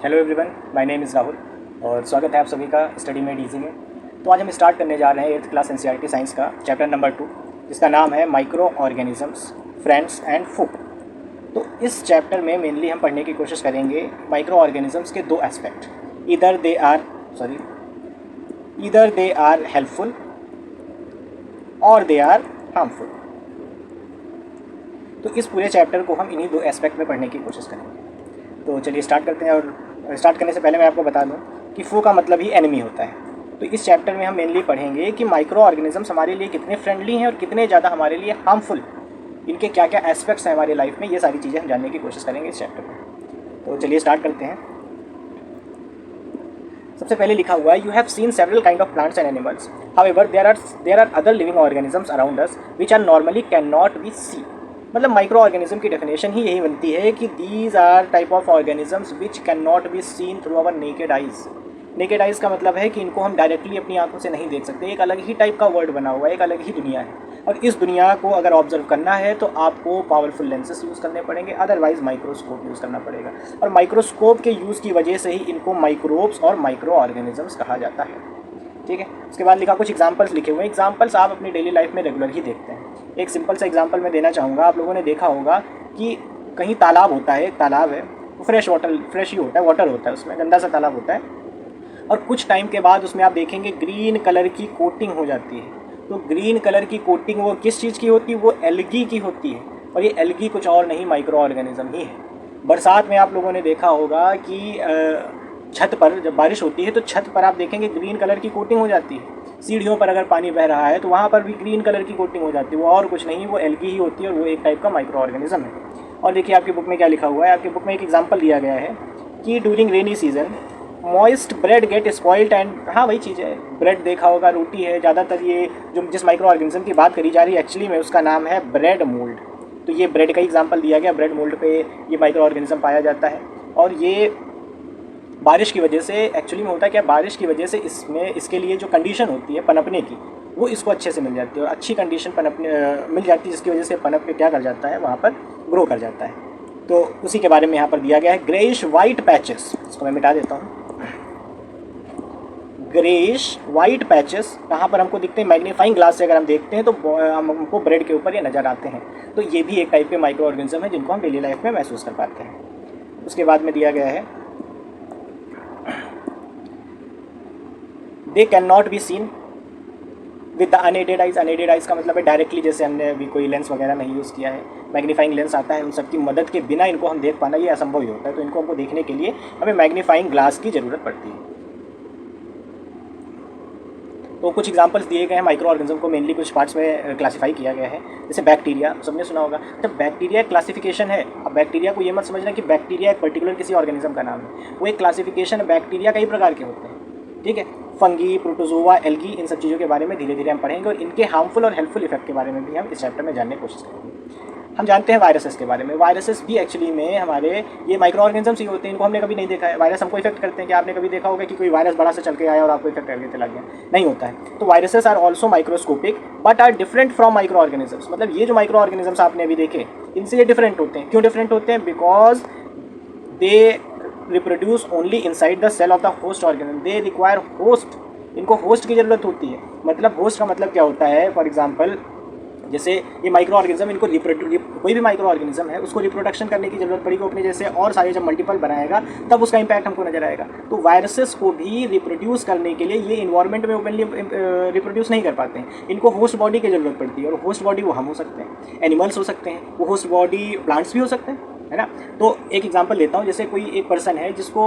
Hello everyone, my name is Rahul और स्वागत है आप सभी का स्टडी मेड इजी में। तो आज हम स्टार्ट करने जा रहे हैं 8th क्लास एनसीईआरटी साइंस का चैप्टर नंबर 2, जिसका नाम है micro organisms, friends and food. तो इस चैप्टर में मेनली हम पढ़ने की कोशिश करेंगे माइक्रो ऑर्गेनिजम्स के दो aspect, either they are helpful और दे आर हार्मफुल। तो इस पूरे चैप्टर को हम इन्हीं दो एस्पेक्ट में पढ़ने की कोशिश करेंगे। तो चलिए स्टार्ट करते हैं। और स्टार्ट करने से पहले मैं आपको बता दूं कि फू का मतलब ही एनिमी होता है। तो इस चैप्टर में हम मेनली पढ़ेंगे कि माइक्रो ऑर्गेनिजम्स हमारे लिए कितने फ्रेंडली हैं और कितने ज़्यादा हमारे लिए हार्मफुल, इनके क्या क्या एस्पेक्ट्स हैं हमारी लाइफ में, ये सारी चीज़ें हम जानने की कोशिश करेंगे इस चैप्टर में। तो चलिए स्टार्ट करते हैं। सबसे पहले लिखा हुआ है, you have seen several kind of plants and animals, however there are other living organisms around us which are normally cannot be see. मतलब माइक्रो ऑर्गेनिज्म की डेफिनेशन ही यही बनती है कि these are type of organisms which cannot be seen through our naked eyes. Naked eyes का मतलब है कि इनको हम डायरेक्टली अपनी आंखों से नहीं देख सकते। एक अलग ही टाइप का वर्ड बना हुआ है, एक अलग ही दुनिया है, और इस दुनिया को अगर ऑब्जर्व करना है तो आपको पावरफुल लेंसेज यूज़ करने पड़ेंगे, अदरवाइज माइक्रोस्कोप यूज़ करना पड़ेगा। और माइक्रोस्कोप के यूज़ की वजह से ही इनको माइक्रोब्स और माइक्रो ऑर्गेनिजम्स कहा जाता है। ठीक है, उसके बाद लिखा कुछ एग्जांपल्स लिखे हुए हैं। एग्जांपल्स आप अपनी डेली लाइफ में रेगुलर ही देखते हैं। एक सिंपल सा एग्जांपल मैं देना चाहूँगा। आप लोगों ने देखा होगा कि कहीं तालाब होता है, एक तालाब है, वो फ्रेश ही होता है, वाटर होता है उसमें, गंदा सा तालाब होता है, और कुछ टाइम के बाद उसमें आप देखेंगे ग्रीन कलर की कोटिंग हो जाती है। तो ग्रीन कलर की कोटिंग वो किस चीज़ की होती है? वो एल्गी की होती है, और ये एल्गी कुछ और नहीं, माइक्रो ऑर्गेनिज्म ही है। बरसात में आप लोगों ने देखा होगा कि छत पर जब बारिश होती है तो छत पर आप देखेंगे ग्रीन कलर की कोटिंग हो जाती है। सीढ़ियों पर अगर पानी बह रहा है तो वहाँ पर भी ग्रीन कलर की कोटिंग हो जाती है। वो और कुछ नहीं, वो एल्गी ही होती है, और वो एक टाइप का माइक्रो ऑर्गेनिज्म है। और देखिए आपकी बुक में क्या लिखा हुआ है। आपकी बुक में एक एग्जांपल दिया गया है कि during rainy season moist bread gate spoiled and, हाँ वही चीज़ है, ब्रेड देखा होगा, रोटी है। ज़्यादातर ये जो जिस माइक्रो ऑर्गेनिज्म की बात करी जा रही है एक्चुअली में उसका नाम है ब्रेड मोल्ड। तो ये ब्रेड का एग्जाम्पल दिया गया, ब्रेड मोल्ड पे ये माइक्रो ऑर्गेनिज्म पाया जाता है। और ये बारिश की वजह से एक्चुअली में होता है क्या, बारिश की वजह से इसके लिए जो कंडीशन होती है पनपने की, वो इसको अच्छे से मिल जाती है, और अच्छी कंडीशन मिल जाती है, जिसकी वजह से पनप के क्या कर जाता है, वहाँ पर ग्रो कर जाता है। तो उसी के बारे में यहाँ पर दिया गया है। ग्रेइश वाइट पैचेस, इसको मैं मिटा देता हूँ। ग्रेइश वाइट पैचेस कहाँ पर हमको दिखते हैं? मैग्नीफाइंग ग्लास से अगर हम देखते हैं तो हमको ब्रेड के ऊपर ये नज़र आते हैं। तो ये भी एक टाइप के माइक्रो ऑर्गेनिज्म है जिनको हम डेली लाइफ में महसूस कर पाते हैं। उसके बाद में दिया गया है, they can not be seen with the unaided eyes. Unaided eyes का मतलब है डायरेक्टली, जैसे हमने अभी कोई लेंस वगैरह नहीं यूज़ किया है, मैग्नीफाइंग लेंस आता है, उन सबकी मदद के बिना इनको हम देख पाना ये असंभव ही होता है। तो इनको हमको देखने के लिए हमें मैग्नीफाइंग ग्लास की ज़रूरत पड़ती है। तो कुछ एग्जांपल्स दिए गए हैं। माइक्रो ऑर्गेनिज्म को मेनली कुछ पार्ट्स में क्लासीफाई किया गया है, जैसे बैक्टीरिया, सबने सुना होगा। जब बैक्टीरिया क्लासिफिकेशन है, अब बैक्टीरिया को ये मत समझना कि बैक्टीरिया एक पर्टिकुलर किसी ऑर्गेनिज्म का नाम है, वो एक क्लासिफिकेशन है। बैक्टीरिया कई प्रकार के होते हैं, ठीक है, फंगी, प्रोटोजोआ, एल्गी, इन सब चीज़ों के बारे में धीरे धीरे हम पढ़ेंगे, और इनके हार्मफुल और हेल्पफुल इफेक्ट के बारे में भी हम इस चैप्टर में जानने की कोशिश करेंगे। हम जानते हैं वायरसेस के बारे में। वायरसेस भी एक्चुअली में हमारे ये माइक्रो ऑर्गेनिजम्स ही होते हैं, इनको हमने कभी नहीं देखा है। वायरस हमको इफेक्ट करते हैं, कि आपने कभी देखा होगा कि कोई वायरस बड़ा से चल के आया और आपको इफेक्ट करके चला गया? नहीं होता है। तो viruses are also microscopic but are different from microorganisms. मतलब ये जो माइक्रो ऑर्गेनिजम्स आपने अभी देखे, इनसे ये डिफरेंट होते हैं। क्यों डिफरेंट होते हैं? Because they reproduce only inside the cell of the host organism, they require host. इनको होस्ट की ज़रूरत होती है। मतलब होस्ट का मतलब क्या होता है? फॉर एग्जांपल, जैसे ये माइक्रो ऑर्गेनिज्म, इनको कोई भी माइक्रो ऑर्गेनिज्म है उसको रिप्रोडक्शन करने की जरूरत पड़ेगी अपने जैसे, और सारे जब मल्टीपल बनाएगा तब उसका इंपैक्ट हमको नजर आएगा। तो वायरसेस को भी रिप्रोड्यूस करने के लिए ये इन्वायरमेंट में ओपनली रिप्रोड्यूस नहीं कर पाते हैं, इनको होस्ट बॉडी की जरूरत पड़ती है। और होस्ट बॉडी वो हम हो सकते हैं, एनिमल्स हो सकते हैं, वो होस्ट बॉडी प्लांट्स भी हो सकते हैं, है ना। तो एक एग्जांपल लेता हूँ, जैसे कोई एक पर्सन है जिसको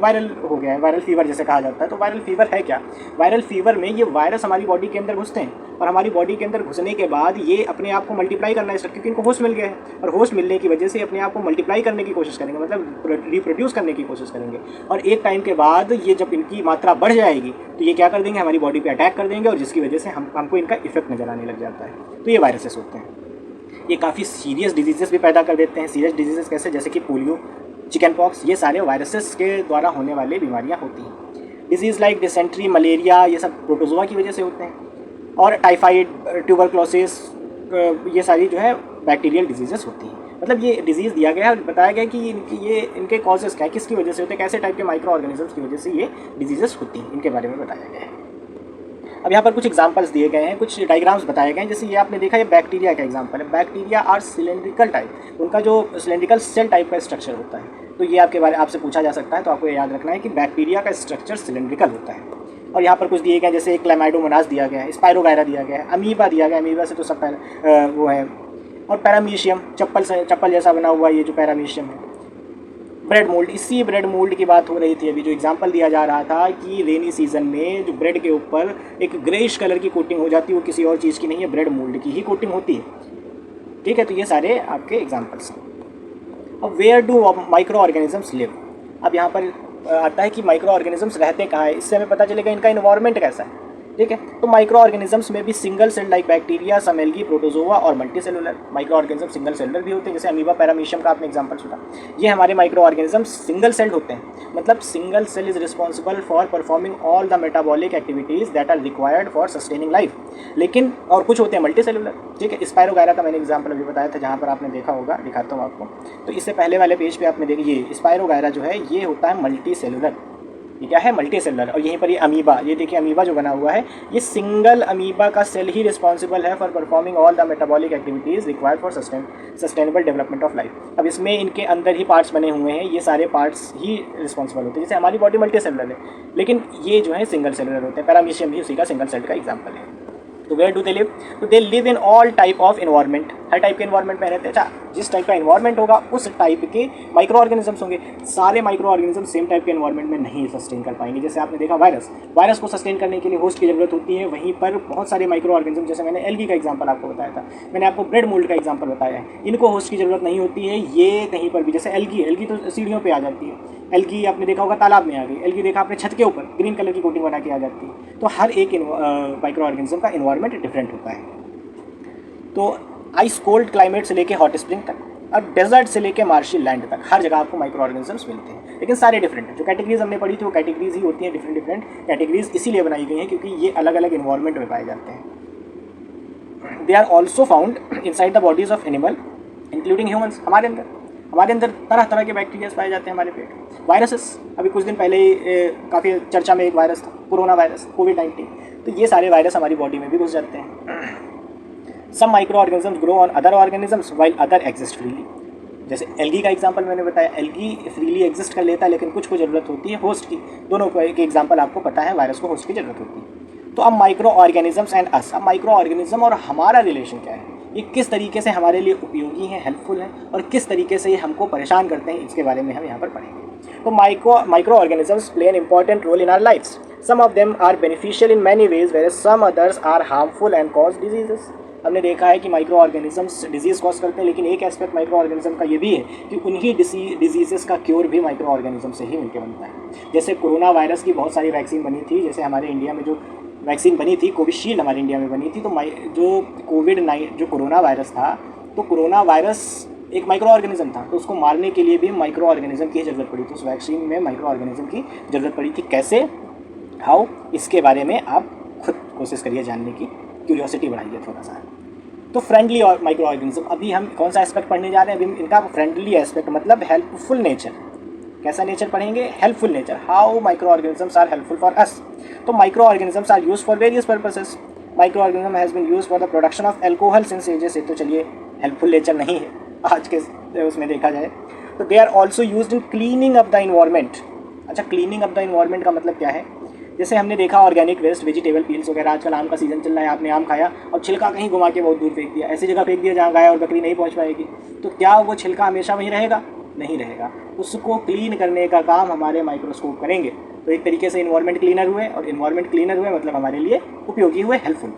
वायरल हो गया है, वायरल फीवर जैसे कहा जाता है। तो वायरल फीवर है क्या? वायरल फीवर में ये वायरस हमारी बॉडी के अंदर घुसते हैं, और हमारी बॉडी के अंदर घुसने के बाद ये अपने आप को मल्टीप्लाई करना स्टार्ट, क्योंकि इनको होस्ट मिल गया है, और होस्ट मिलने की वजह से अपने आप को मल्टीप्लाई करने की कोशिश करेंगे, मतलब रिप्रोड्यूस करने की कोशिश करेंगे। और एक टाइम के बाद ये जब इनकी मात्रा बढ़ जाएगी तो ये क्या कर देंगे? हमारी बॉडी पे अटैक कर देंगे, और जिसकी वजह से हमको इनका इफेक्ट नजर आने लग जाता है। तो ये वायरसेस होते हैं। ये काफ़ी सीरियस डिजीजेस भी पैदा कर देते हैं। सीरियस डिजीजेस कैसे? जैसे कि पोलियो, चिकन पॉक्स, ये सारे वायरसेस के द्वारा होने वाली बीमारियां होती हैं। डिजीज़ लाइक डिसेंट्री, मलेरिया, ये सब प्रोटोजोआ की वजह से होते हैं। और टाइफाइड, ट्यूबरक्लोसिस, ये सारी जो है बैक्टीरियल डिजीजेस होती हैं। मतलब ये डिजीज़ दिया गया है और बताया गया कि ये इनके कॉजेज़ क्या है, किसकी वजह से होते हैं, कैसे टाइप के माइक्रो ऑर्गेनिजम्स की वजह से ये डिजीजेस होती हैं, इनके बारे में बताया गया है। अब यहाँ पर कुछ एग्जांपल्स दिए गए हैं, कुछ डायग्राम्स बताए गए हैं। जैसे ये आपने देखा, ये बैक्टीरिया का एग्जांपल है। बैक्टीरिया आर सिलेंड्रिकल टाइप, उनका जो सिलेंड्रिकल सेल टाइप का स्ट्रक्चर होता है। तो ये आपके बारे आपसे पूछा जा सकता है, तो आपको याद रखना है कि बैक्टीरिया का स्ट्रक्चर सिलेंड्रिकल होता है। और यहाँ पर कुछ दिए गए, जैसे क्लैमाइडोमोनास दिया गया है, स्पायरोगायरा दिया गया है, अमीबा दिया गया, अमीबा से तो सब वो है, और पैरामीशियम, चप्पल जैसा बना हुआ ये जो पैरामीशियम है। ब्रेड मोल्ड, इसी ब्रेड मोल्ड की बात हो रही थी अभी, जो एग्जांपल दिया जा रहा था कि रेनी सीजन में जो ब्रेड के ऊपर एक ग्रेइश कलर की कोटिंग हो जाती है, वो किसी और चीज़ की नहीं है, ब्रेड मोल्ड की ही कोटिंग होती है। ठीक है, तो ये सारे आपके एग्जांपल्स हैं। अब where do microorganisms live, अब यहाँ पर आता है कि माइक्रो ऑर्गेनिजम्स रहते कहाँ है, इससे हमें पता चलेगा इनका इन्वायरमेंट कैसा है। ठीक है, तो माइक्रो ऑर्गेनिजम्स में भी सिंगल सेल लाइक बैक्टीरिया, सम एल्गी, प्रोटोजोआ और multi cellular. Micro organism single cellular भी होते हैं, जैसे अमीबा, पैरामीशियम का आपने एग्जांपल सुना। ये हमारे माइक्रो ऑर्गेनिजम्स सिंगल सेल्ड होते हैं, मतलब single cell is responsible for performing all the metabolic activities that are required for sustaining life. लेकिन और कुछ होते हैं मल्टी सेलुलर। ठीक है, स्पायरोगायरा का मैंने एग्जाम्पल अभी बताया था, जहाँ पर आपने देखा होगा, दिखाता हूँ आपको। तो इससे पहले वाले पेज पे आपने देखिए, स्पायरोगायरा जो है ये होता है मल्टी सेलुलर। ये क्या है, मल्टी सेलुलर। और यहीं पर ये अमीबा, ये देखिए अमीबा जो बना हुआ है, ये सिंगल अमीबा का सेल ही रिस्पॉन्सिबल है for performing all the metabolic activities required for sustainable development of life. अब इसमें इनके अंदर ही पार्ट्स बने हुए हैं, ये सारे पार्ट्स ही रिस्पॉन्सिबल होते हैं। जैसे हमारी बॉडी मल्टी सेलुलर है, लेकिन ये जो है सिंगल सेलुलर होते हैं। पैरामीशियम भी उसी का सिंगल सेल का एग्जाम्पल है। तो वेयर डू दे लिव, तो they live in all type of environment, her type के इन्वायरमेंट में रहते हैं। अच्छा, जिस टाइप का इन्वायरमेंट होगा उस टाइप के माइक्रो ऑर्गेनिजम्स होंगे। सारे माइक्रो ऑर्गेनिज्म सेम टाइप के इन्वायरमेंट में नहीं सस्टेन कर पाएंगे। जैसे आपने देखा वायरस को सस्टेन करने के लिए होस्ट की जरूरत होती है, वहीं पर बहुत सारे माइक्रो ऑर्गेनिज्म, जैसे मैंने एल्गी का एग्जाम्पल आपको बताया था, मैंने आपको ब्रेड मोल्ड का एग्जाम्पल बताया है, इनको होस्ट की जरूरत नहीं होती है। ये कहीं पर भी, जैसे एल्गी तो सीढ़ियों पर आ जाती है, एल्गी आपने देखा होगा तालाब में आ गई, एल्गी देखा आपने छत के ऊपर ग्रीन कलर की कोटिंग बना के आ जाती है। तो हर एक माइक्रो ऑर्गेनिज्म का इन्वायरमेंट डिफरेंट होता है। तो आइस कोल्ड क्लाइमेट से लेके हॉट स्प्रिंग तक, और डेजर्ट से लेके मार्शी लैंड तक, हर जगह आपको माइक्रो ऑर्गेनिजम्स मिलते हैं, लेकिन सारे डिफरेंट हैं। जो कैटेगरीज हमने पढ़ी थी वो कैटेगरीज ही होती हैं, डिफरेंट कैटेगरीज इसीलिए बनाई गई हैं क्योंकि ये अलग अलग इन्वायरमेंट में पाए जाते हैं। They are also found inside the bodies of animal including humans. हमारे अंदर तरह तरह के बैक्टीरिया पाए जाते हैं हमारे पेट। वायरसेस, अभी कुछ दिन पहले ही काफ़ी चर्चा में एक वायरस था, कोरोना वायरस, कोविड-19। तो ये सारे वायरस हमारी बॉडी में भी घुस जाते हैं। Some micro organisms grow on other organisms while other exist freely. जैसे एल्गी का एग्जांपल मैंने बताया, एल्गी फ्रीली एग्जिस्ट कर लेता है, लेकिन कुछ को ज़रूरत होती है होस्ट की। दोनों को एक एग्जांपल आपको पता है, वायरस को होस्ट की ज़रूरत होती है। तो अब माइक्रो ऑर्गेनिजम्स एंड अस, अब माइक्रो ऑर्गेनिज्म और हमारा रिलेशन क्या है, ये किस तरीके से हमारे लिए उपयोगी हैं, हेल्पफुल हैं, और किस तरीके से ये हमको परेशान करते हैं, इसके बारे में हम यहाँ पर पढ़ेंगे। तो micro organisms play an important role in our lifes. Some of them are beneficial in many ways where some others are harmful and cause diseases. हमने देखा है कि माइक्रो ऑर्गेनिजम्स डिजीज़ कॉज करते हैं, लेकिन एक एस्पेक्ट माइक्रो ऑर्गेनिज्म का ये भी है कि उन्हीं डिजीज़ेस का क्योर भी माइक्रो ऑर्गेनिज्म से ही मिलकर बनता है। जैसे कोरोना वायरस की बहुत सारी वैक्सीन बनी थी, जैसे हमारे इंडिया में जो वैक्सीन बनी थी, कोविशील्ड हमारे इंडिया में बनी थी। तो जो कोरोना वायरस था, तो कोरोना वायरस एक माइक्रो ऑर्गेनिज्म था, तो उसको मारने के लिए भी माइक्रो ऑर्गेनिज्म की ज़रूरत पड़ी। तो उस वैक्सीन में माइक्रो ऑर्गेनिज्म की ज़रूरत पड़ी थी। कैसे, हाउ, इसके बारे में आप खुद कोशिश करिए जानने की, क्यूरियोसिटी बढ़ाइए थोड़ा सा। तो फ्रेंडली और माइक्रो ऑर्गेनिज्म, अभी हम कौन सा एस्पेक्ट पढ़ने जा रहे हैं, अभी इनका फ्रेंडली एस्पेक्ट मतलब हेल्पफुल नेचर। कैसा नेचर पढ़ेंगे, helpful nature. How micro organisms are helpful for us. तो micro organisms are use for various purposes. Micro organism has been use for the production of alcohol since ages. से तो चलिए helpful nature नहीं है आज के उसमें देखा जाए। तो they are also use in cleaning up the environment. अच्छा, क्लीनिंग अप द इन्वायरमेंट का मतलब क्या है, जैसे हमने देखा ऑर्गेनिक वेस्ट, वेजिटेबल पील्स वगैरह, आजकल आम का सीजन चल रहा है, आपने आम खाया और छिलका कहीं घुमा के बहुत दूर फेंक दिया, ऐसी जगह फेंक दिया जहाँ गाय और बकरी नहीं पहुँच पाएगी, तो क्या वो छिलका हमेशा वहीं रहेगा? नहीं रहेगा। उसको क्लीन करने का काम हमारे माइक्रोस्कोप करेंगे। तो एक तरीके से इन्वायरमेंट क्लीनर हुए, और इन्वायरमेंट क्लीनर हुए मतलब हमारे लिए उपयोगी हुए, हेल्पफुल।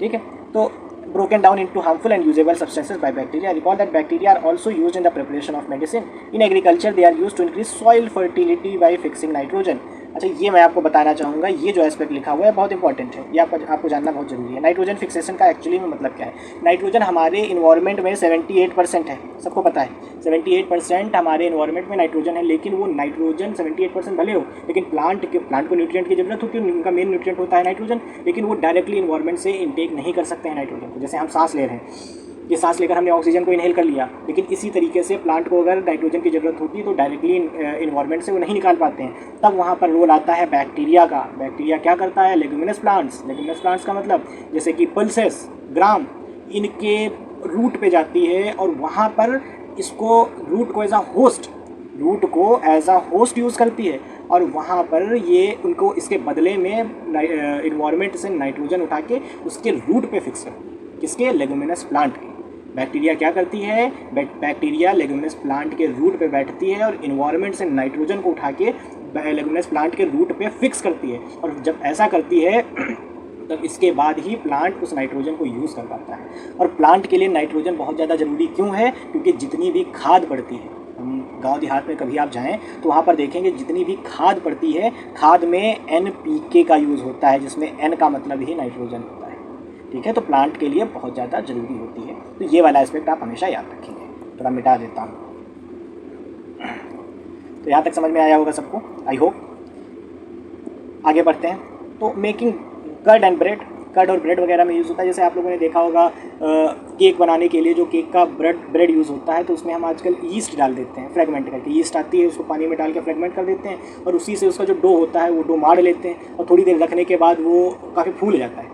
ठीक है, तो broken down into harmful and usable substances by bacteria. Recall that bacteria are also used in the preparation of medicine. In agriculture, they are used to increase soil fertility by fixing nitrogen. अच्छा, ये मैं आपको बताना चाहूँगा, ये जो aspect लिखा हुआ है बहुत इंपॉर्टेंट है, ये आपको जानना बहुत ज़रूरी है। नाइट्रोजन फिक्सेशन का एक्चुअली में मतलब क्या है? नाइट्रोजन हमारे इन्वायरमेंट में 78% है, सबको पता है 78% हमारे इन्वायरमेंट में नाइट्रोजन है। लेकिन वो नाइट्रोजन 78% भले हो, लेकिन प्लांट को न्यूट्रिएंट की जरूरत होती है, उनका मेन न्यूट्रिएंट होता है नाइट्रोजन, लेकिन वो डायरेक्टली इन्वायरमेंट से इनटेक नहीं कर सकते हैं नाइट्रोजन को। जैसे हम सांस ले रहे हैं, ये सांस लेकर हमने ऑक्सीजन को इनहेल कर लिया, लेकिन इसी तरीके से प्लांट को अगर नाइट्रोजन की ज़रूरत होती है तो डायरेक्टली इन्वायरमेंट से वो नहीं निकाल पाते हैं। तब वहाँ पर रोल आता है बैक्टीरिया का। बैक्टीरिया क्या करता है? लेगुमिनस प्लांट्स का मतलब जैसे कि पल्सेस, ग्राम, इनके रूट पे जाती है और वहाँ पर इसको रूट को एज अ होस्ट यूज़ करती है और वहाँ पर ये उनको इसके बदले में इन्वायरमेंट से नाइट्रोजन उठा के उसके रूट पे फिक्स करती है। किसके? लेगुमिनस प्लांट के। बैक्टीरिया क्या करती है? बैक्टीरिया लेगुमिनस प्लांट के रूट पे बैठती है और इन्वायरमेंट से नाइट्रोजन को उठा के लेगुमिनस प्लांट के रूट पे फिक्स करती है। और जब ऐसा करती है तब इसके बाद ही प्लांट उस नाइट्रोजन को यूज़ कर पाता है। और प्लांट के लिए नाइट्रोजन बहुत ज़्यादा ज़रूरी क्यों है? क्योंकि जितनी भी खाद पड़ती है, हम गांव देहात में कभी आप जाएं तो वहाँ पर देखेंगे जितनी भी खाद पड़ती है, खाद में NPK का यूज़ होता है, जिसमें N का मतलब ही नाइट्रोजन होता है। ठीक है, तो प्लांट के लिए बहुत ज़्यादा ज़रूरी होती है। तो ये वाला एस्पेक्ट आप हमेशा याद रखेंगे। थोड़ा मिटा देता हूँ। तो यहाँ तक समझ में आया होगा सबको, आई होप। आगे बढ़ते हैं। तो making curd and bread, curd और ब्रेड वगैरह में यूज़ होता है। जैसे आप लोगों ने देखा होगा केक बनाने के लिए जो केक का ब्रेड यूज़ होता है, तो उसमें हम आजकल ईस्ट डाल देते हैं, फ्रेगमेंट करके। ईस्ट आती है, उसको पानी में डाल के फ्रेगमेंट कर देते हैं और उसी से उसका जो डो होता है वो डो मार लेते हैं और थोड़ी देर रखने के बाद वो काफ़ी फूल जाता है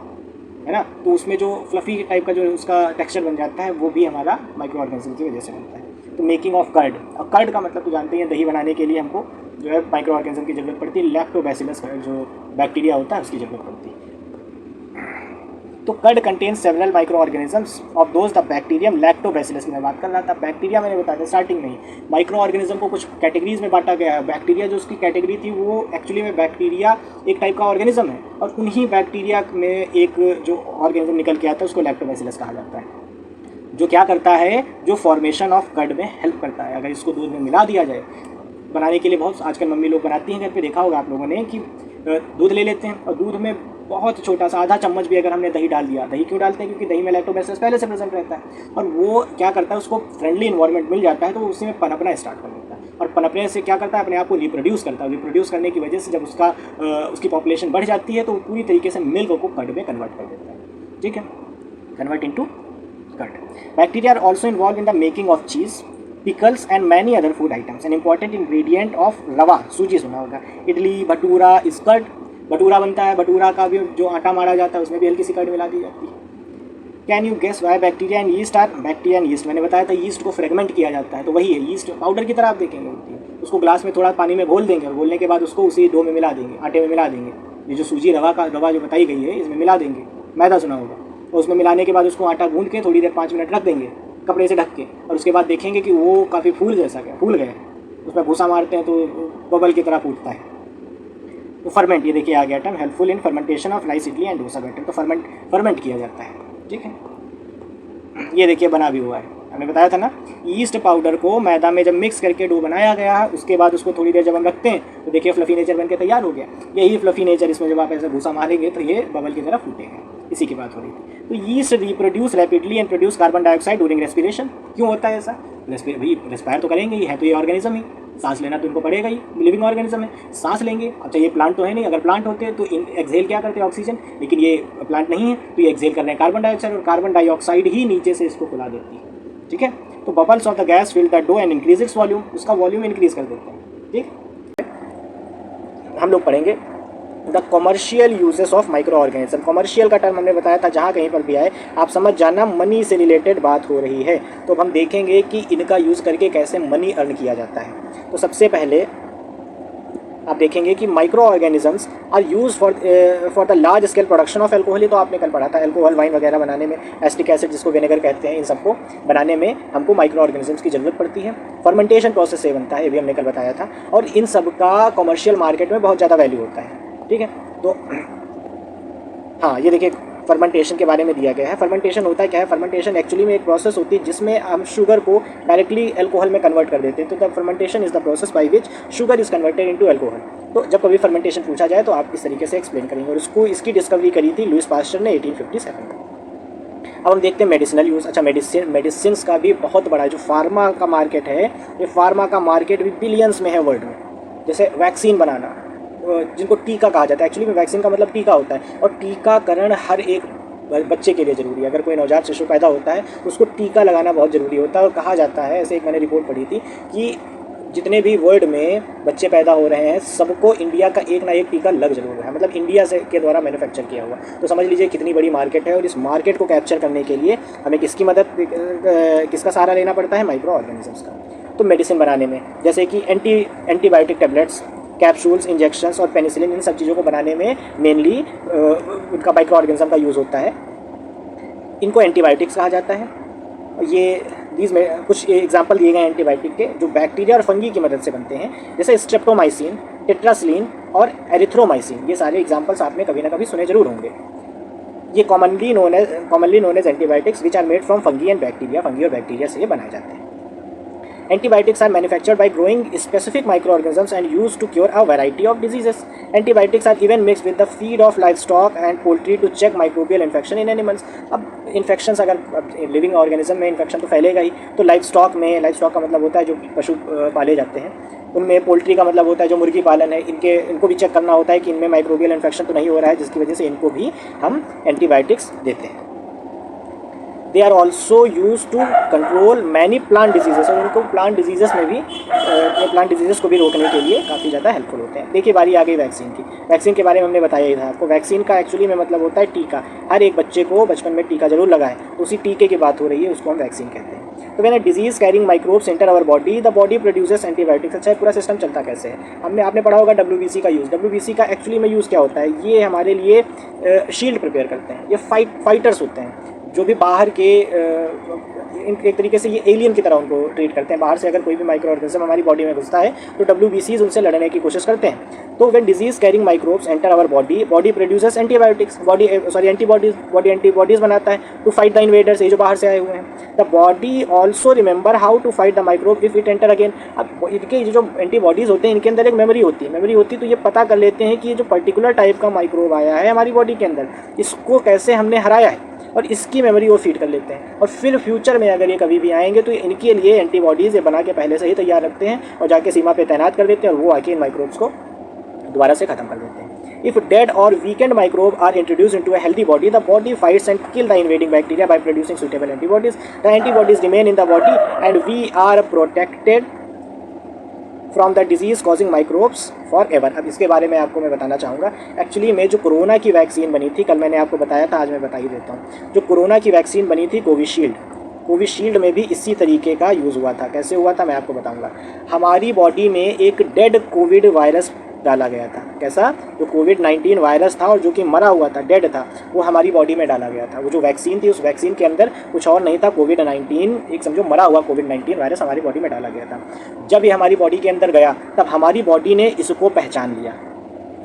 ना। तो उसमें जो फ्लफ़ी टाइप का जो उसका टेक्सचर बन जाता है वो भी हमारा माइक्रो ऑर्गेनिज्म की वजह से बनता है। तो मेकिंग ऑफ कर्ड, और कर्ड का मतलब तो जानते हैं, दही बनाने के लिए हमको जो है माइक्रो ऑर्गेनिज्म की ज़रूरत पड़ती है। लैक्टोबैसिलस जो बैक्टीरिया होता है उसकी ज़रूरत पड़ती है। तो curd contains several microorganisms of those the bacterium lactobacillus की मैं बात कर रहा था। बैक्टीरिया मैंने बताया था स्टार्टिंग में ही। माइक्रो ऑर्गेनिज्म को कुछ कैटेगरीज में बांटा गया है। बैक्टीरिया जो उसकी कैटेगरी थी वो एक्चुअली में बैक्टीरिया एक टाइप का ऑर्गेनिज्म है और उन्हीं बैक्टीरिया में एक जो ऑर्गेनिज्म निकल के आता है उसको लैक्टोबैसिलस कहा जाता है, जो क्या करता है, जो फॉर्मेशन ऑफ कर्ड में हेल्प करता है। अगर इसको दूध में मिला दिया जाए बनाने के लिए, बहुत आजकल मम्मी लोग बनाती हैं घर पे, देखा होगा आप लोगों ने कि दूध ले लेते हैं और दूध में बहुत छोटा सा आधा चम्मच भी अगर हमने दही डाल दिया। दही क्यों डालते हैं? क्योंकि दही में लैक्टोबैसिलस पहले से प्रेजेंट रहता है और वो क्या करता है, उसको फ्रेंडली इन्वायरमेंट मिल जाता है तो उसी में पनपना स्टार्ट कर देता है और पनपने से क्या करता है, अपने आप को रिप्रोड्यूस करता है। रिप्रोड्यूस करने की वजह से जब उसकी पॉपुलेशन बढ़ जाती है तो वो पूरी तरीके से मिल्क को कर्ड में कन्वर्ट कर देता है। ठीक है, convert into curd. Bacteria are also involve in the making of cheese, pickles and many other food items. An important ingredient of रवा, सूजी सुना होगा। इडली, भटूरा इस कर्ड, भटूरा बनता है, भटूरा का भी जो आटा मारा जाता है उसमें भी हल्की सी कर्ड मिला दी जाती है। Can you guess why bacteria and yeast are? Bacteria and yeast, मैंने बताया था यीस्ट को फ्रेगमेंट किया जाता है, तो वही है यीस्ट पाउडर की तरह आप देखेंगे होती है। उसको ग्लास में थोड़ा पानी में घोल देंगे और घोलने के बाद उसको उसी डो में मिला देंगे, आटे में मिला देंगे। ये जो सूजी रवा जो बताई गई है इसमें मिला देंगे, मैदा सुना होगा। तो उसमें मिलाने के बाद उसको आटा गूंद के थोड़ी देर 5 मिनट रख देंगे कपड़े से ढक के और उसके बाद देखेंगे कि वो काफ़ी फूल गए। उसमें भूसा मारते हैं तो बबल की तरह फूटता है। तो फर्मेंट, ये देखिए आ गया term, helpful in fermentation of rice, idli and dosa batter. तो फर्मेंट किया जाता है। ठीक है, ये देखिए बना भी हुआ है, हमने बताया था ना। ईस्ट पाउडर को मैदा में जब मिक्स करके डो बनाया गया है, उसके बाद उसको थोड़ी देर जब हम रखते हैं तो देखिए फ्लफी नेचर बनके तैयार हो गया। यही फ्लफी नेचर इसमें जब आप ऐसे भूसा मारेंगे तो ये बबल की तरह फूटेगा। इसी की बात हो रही थी। तो yeast reproduce rapidly and produce carbon dioxide during respiration. क्यों होता है ऐसा? रेस्पायर तो करेंगे ही, है तो ये ऑर्गेनिज्म ही, सांस लेना तो इनको पड़ेगा ही, लिविंग ऑर्गेनिज्म है, सांस लेंगे। अच्छा ये प्लांट तो है नहीं, अगर प्लांट होते तो एक्सहेल क्या करते हैं? ऑक्सीजन। लेकिन ये प्लांट नहीं है तो ये एक्सहेल कर रहे हैं कार्बन डाइऑक्साइड और कार्बन डाइऑक्साइड ही नीचे से इसको फुला देती है। ठीक है, तो bubbles of the gas fill the dough and increase its volume, उसका वॉल्यूम इंक्रीज कर देते हैं। ठीक, हम लोग पढ़ेंगे the commercial uses of microorganism. Commercial का टर्म हमने बताया था, जहाँ कहीं पर भी आए आप समझ जाना मनी से रिलेटेड बात हो रही है। तो हम देखेंगे कि इनका यूज़ करके कैसे मनी अर्न किया जाता है। तो सबसे पहले आप देखेंगे कि micro organisms are use for the large scale production of alcohol. ये तो आपने कल पढ़ा था, एल्कोहल वाइन वगैरह बनाने में, एसिटिक एसिड जिसको विनेगर कहते हैं, इन सबको बनाने में हमको माइक्रो ऑर्गेनिजम्स की ज़रूरत पड़ती है। फर्मेंटेशन प्रोसेस से बनता है, ये भी हमने कल बताया था। और इन सब का कॉमर्शियल मार्केट में बहुत ज़्यादा वैल्यू होता है। ठीक है, तो हाँ ये देखिए फर्मेंटेशन के बारे में दिया गया है। फर्मेंटेशन होता है क्या है? फर्मेंटेशन एक्चुअली में एक प्रोसेस होती है जिसमें हम शुगर को डायरेक्टली अल्कोहल में कन्वर्ट कर देते हैं। तो the fermentation is the process by which sugar is converted into alcohol. तो जब कभी फर्मेंटेशन पूछा जाए तो आप इस तरीके से एक्सप्लेन करेंगे। और इसकी डिस्कवरी करी थी लुइस पास्चर ने 1857 में। अब हम देखते हैं मेडिसिनल यूज़। अच्छा मेडिसिन का भी बहुत बड़ा जो फार्मा का मार्केट है, ये फार्मा का मार्केट भी बिलियंस में है वर्ल्ड में। जैसे वैक्सीन बनाना, जिनको टीका कहा जाता है, एक्चुअली में वैक्सीन का मतलब टीका होता है, और टीकाकरण हर एक बच्चे के लिए ज़रूरी है। अगर कोई नवजात शिशु पैदा होता है तो उसको टीका लगाना बहुत ज़रूरी होता है। और कहा जाता है, ऐसे एक मैंने रिपोर्ट पढ़ी थी कि जितने भी वर्ल्ड में बच्चे पैदा हो रहे हैं सबको इंडिया का एक ना एक टीका लग जरूर रहा है, मतलब इंडिया से के द्वारा मैन्युफैक्चर किया हुआ। तो समझ लीजिए कितनी बड़ी मार्केट है। और इस मार्केट को कैप्चर करने के लिए हमें किसका सहारा लेना पड़ता है? माइक्रो ऑर्गेनिजम्स का। तो मेडिसिन बनाने में जैसे कि एंटीबायोटिक टैबलेट्स, कैप्सूल्स, इंजेक्शंस और पेनिसिलिन, इन सब चीज़ों को बनाने में मेनली उनका माइक्रो ऑर्गेनिज्म का यूज़ होता है। इनको एंटीबायोटिक्स कहा जाता है। ये कुछ एग्जाम्पल दिए गए हैं एंटीबायोटिक के जो बैक्टीरिया और फंगी की मदद से बनते हैं, जैसे स्ट्रेप्टोमाइसिन, टेट्रासिलिन और एरिथ्रोमाइसिन। ये सारे एग्जाम्पल्स आपने कभी ना कभी सुने जरूर होंगे। ये commonly known as antibiotics which are made from fungi and bacteria. Fungi और बैक्टीरिया से ये बनाए जाते हैं। Antibiotics are manufactured by growing specific microorganisms and used to cure a variety of diseases. Antibiotics are even mixed with the feed of livestock and poultry to check microbial infection in animals. अब infections, अगर living organism में infection तो फैलेगा ही, तो livestock का मतलब होता है जो पशु पाले जाते हैं, उनमें पोल्ट्री का मतलब होता है जो मुर्गी पालन है, इनको भी चेक करना होता है कि इनमें माइक्रोबियल इन्फेक्शन तो नहीं हो रहा है, जिसकी वजह से इनको भी हम एंटीबायोटिक्स देते हैं। They are also use to control many plant diseases, और उनको प्लांट डिजीजेस में भी प्लांट डिजीजेस को भी रोकने के लिए काफ़ी ज़्यादा हेल्पफुल होते हैं। देखिए बारी आ गई वैक्सीन की। वैक्सीन के बारे में हमने बताया ही था आपको। वैक्सीन का एक्चुअली में मतलब होता है टीका। हर एक बच्चे को बचपन में टीका जरूर लगाएं, उसी टीके की बात हो रही है, उसको हम वैक्सीन कहते हैं। तो मैंने disease carrying microbes enter our body, the body produces antibiotics. अच्छा, पूरा सिस्टम चलता कैसे है? आपने पढ़ा होगा WBC का यूज़। WBC का एक्चुअली में यूज़ क्या होता है? ये हमारे लिए शील्ड प्रिपेयर करते हैं। ये फाइटर्स होते हैं जो भी बाहर के एक तरीके से ये एलियन की तरह उनको ट्रीट करते हैं। बाहर से अगर कोई भी माइक्रो ऑर्गेनिज्म हमारी बॉडी में घुसता है तो WBCs उनसे लड़ने की कोशिश करते हैं। तो when disease carrying microbes enter our body, body produces antibiotics, antibodies बनाता है टू फाइट द इन्वेडर्स, ये जो बाहर से आए हुए हैं। The body also remember how to fight the microbe if it enter again. अब इनके जो एंटीबॉडीज होते हैं, इनके अंदर एक मेमोरी होती है तो ये पता कर लेते हैं कि ये जो पर्टिकुलर टाइप का माइक्रोब आया है हमारी बॉडी के अंदर, इसको कैसे हमने हराया है, और इसकी मेमोरी वो फीड कर लेते हैं। और फिर फ्यूचर में अगर ये कभी भी आएंगे तो इनके लिए एंटीबॉडीज़ ये बना के पहले से ही तैयार रखते हैं और जाके सीमा पे तैनात कर देते हैं, और वो आके इन माइक्रोब्स को दोबारा से ख़त्म कर देते हैं। इफ़ डेड और weakened microbe are introduce into a healthy body, the body fights and kill the invading bacteria by producing suitable antibodies. The antibodies remain in the body and we are protected from the disease causing microbes forever. अब इसके बारे में आपको मैं बताना चाहूँगा। Actually में जो कोरोना की वैक्सीन बनी थी, कल मैंने आपको बताया था, आज मैं बता ही देता हूँ। जो कोरोना की वैक्सीन बनी थी कोविशील्ड में भी इसी तरीके का यूज़ हुआ था। कैसे हुआ था मैं आपको बताऊँगा। हमारी बॉडी में एक डेड कोविड वायरस डाला गया था। कैसा? जो कोविड-19 वायरस था और जो कि मरा हुआ था, डेड था, वो हमारी बॉडी में डाला गया था। वो जो वैक्सीन थी, उस वैक्सीन के अंदर कुछ और नहीं था, कोविड-19, एक समझो मरा हुआ कोविड-19 वायरस हमारी बॉडी में डाला गया था। जब ये हमारी बॉडी के अंदर गया तब हमारी बॉडी ने इसको पहचान लिया,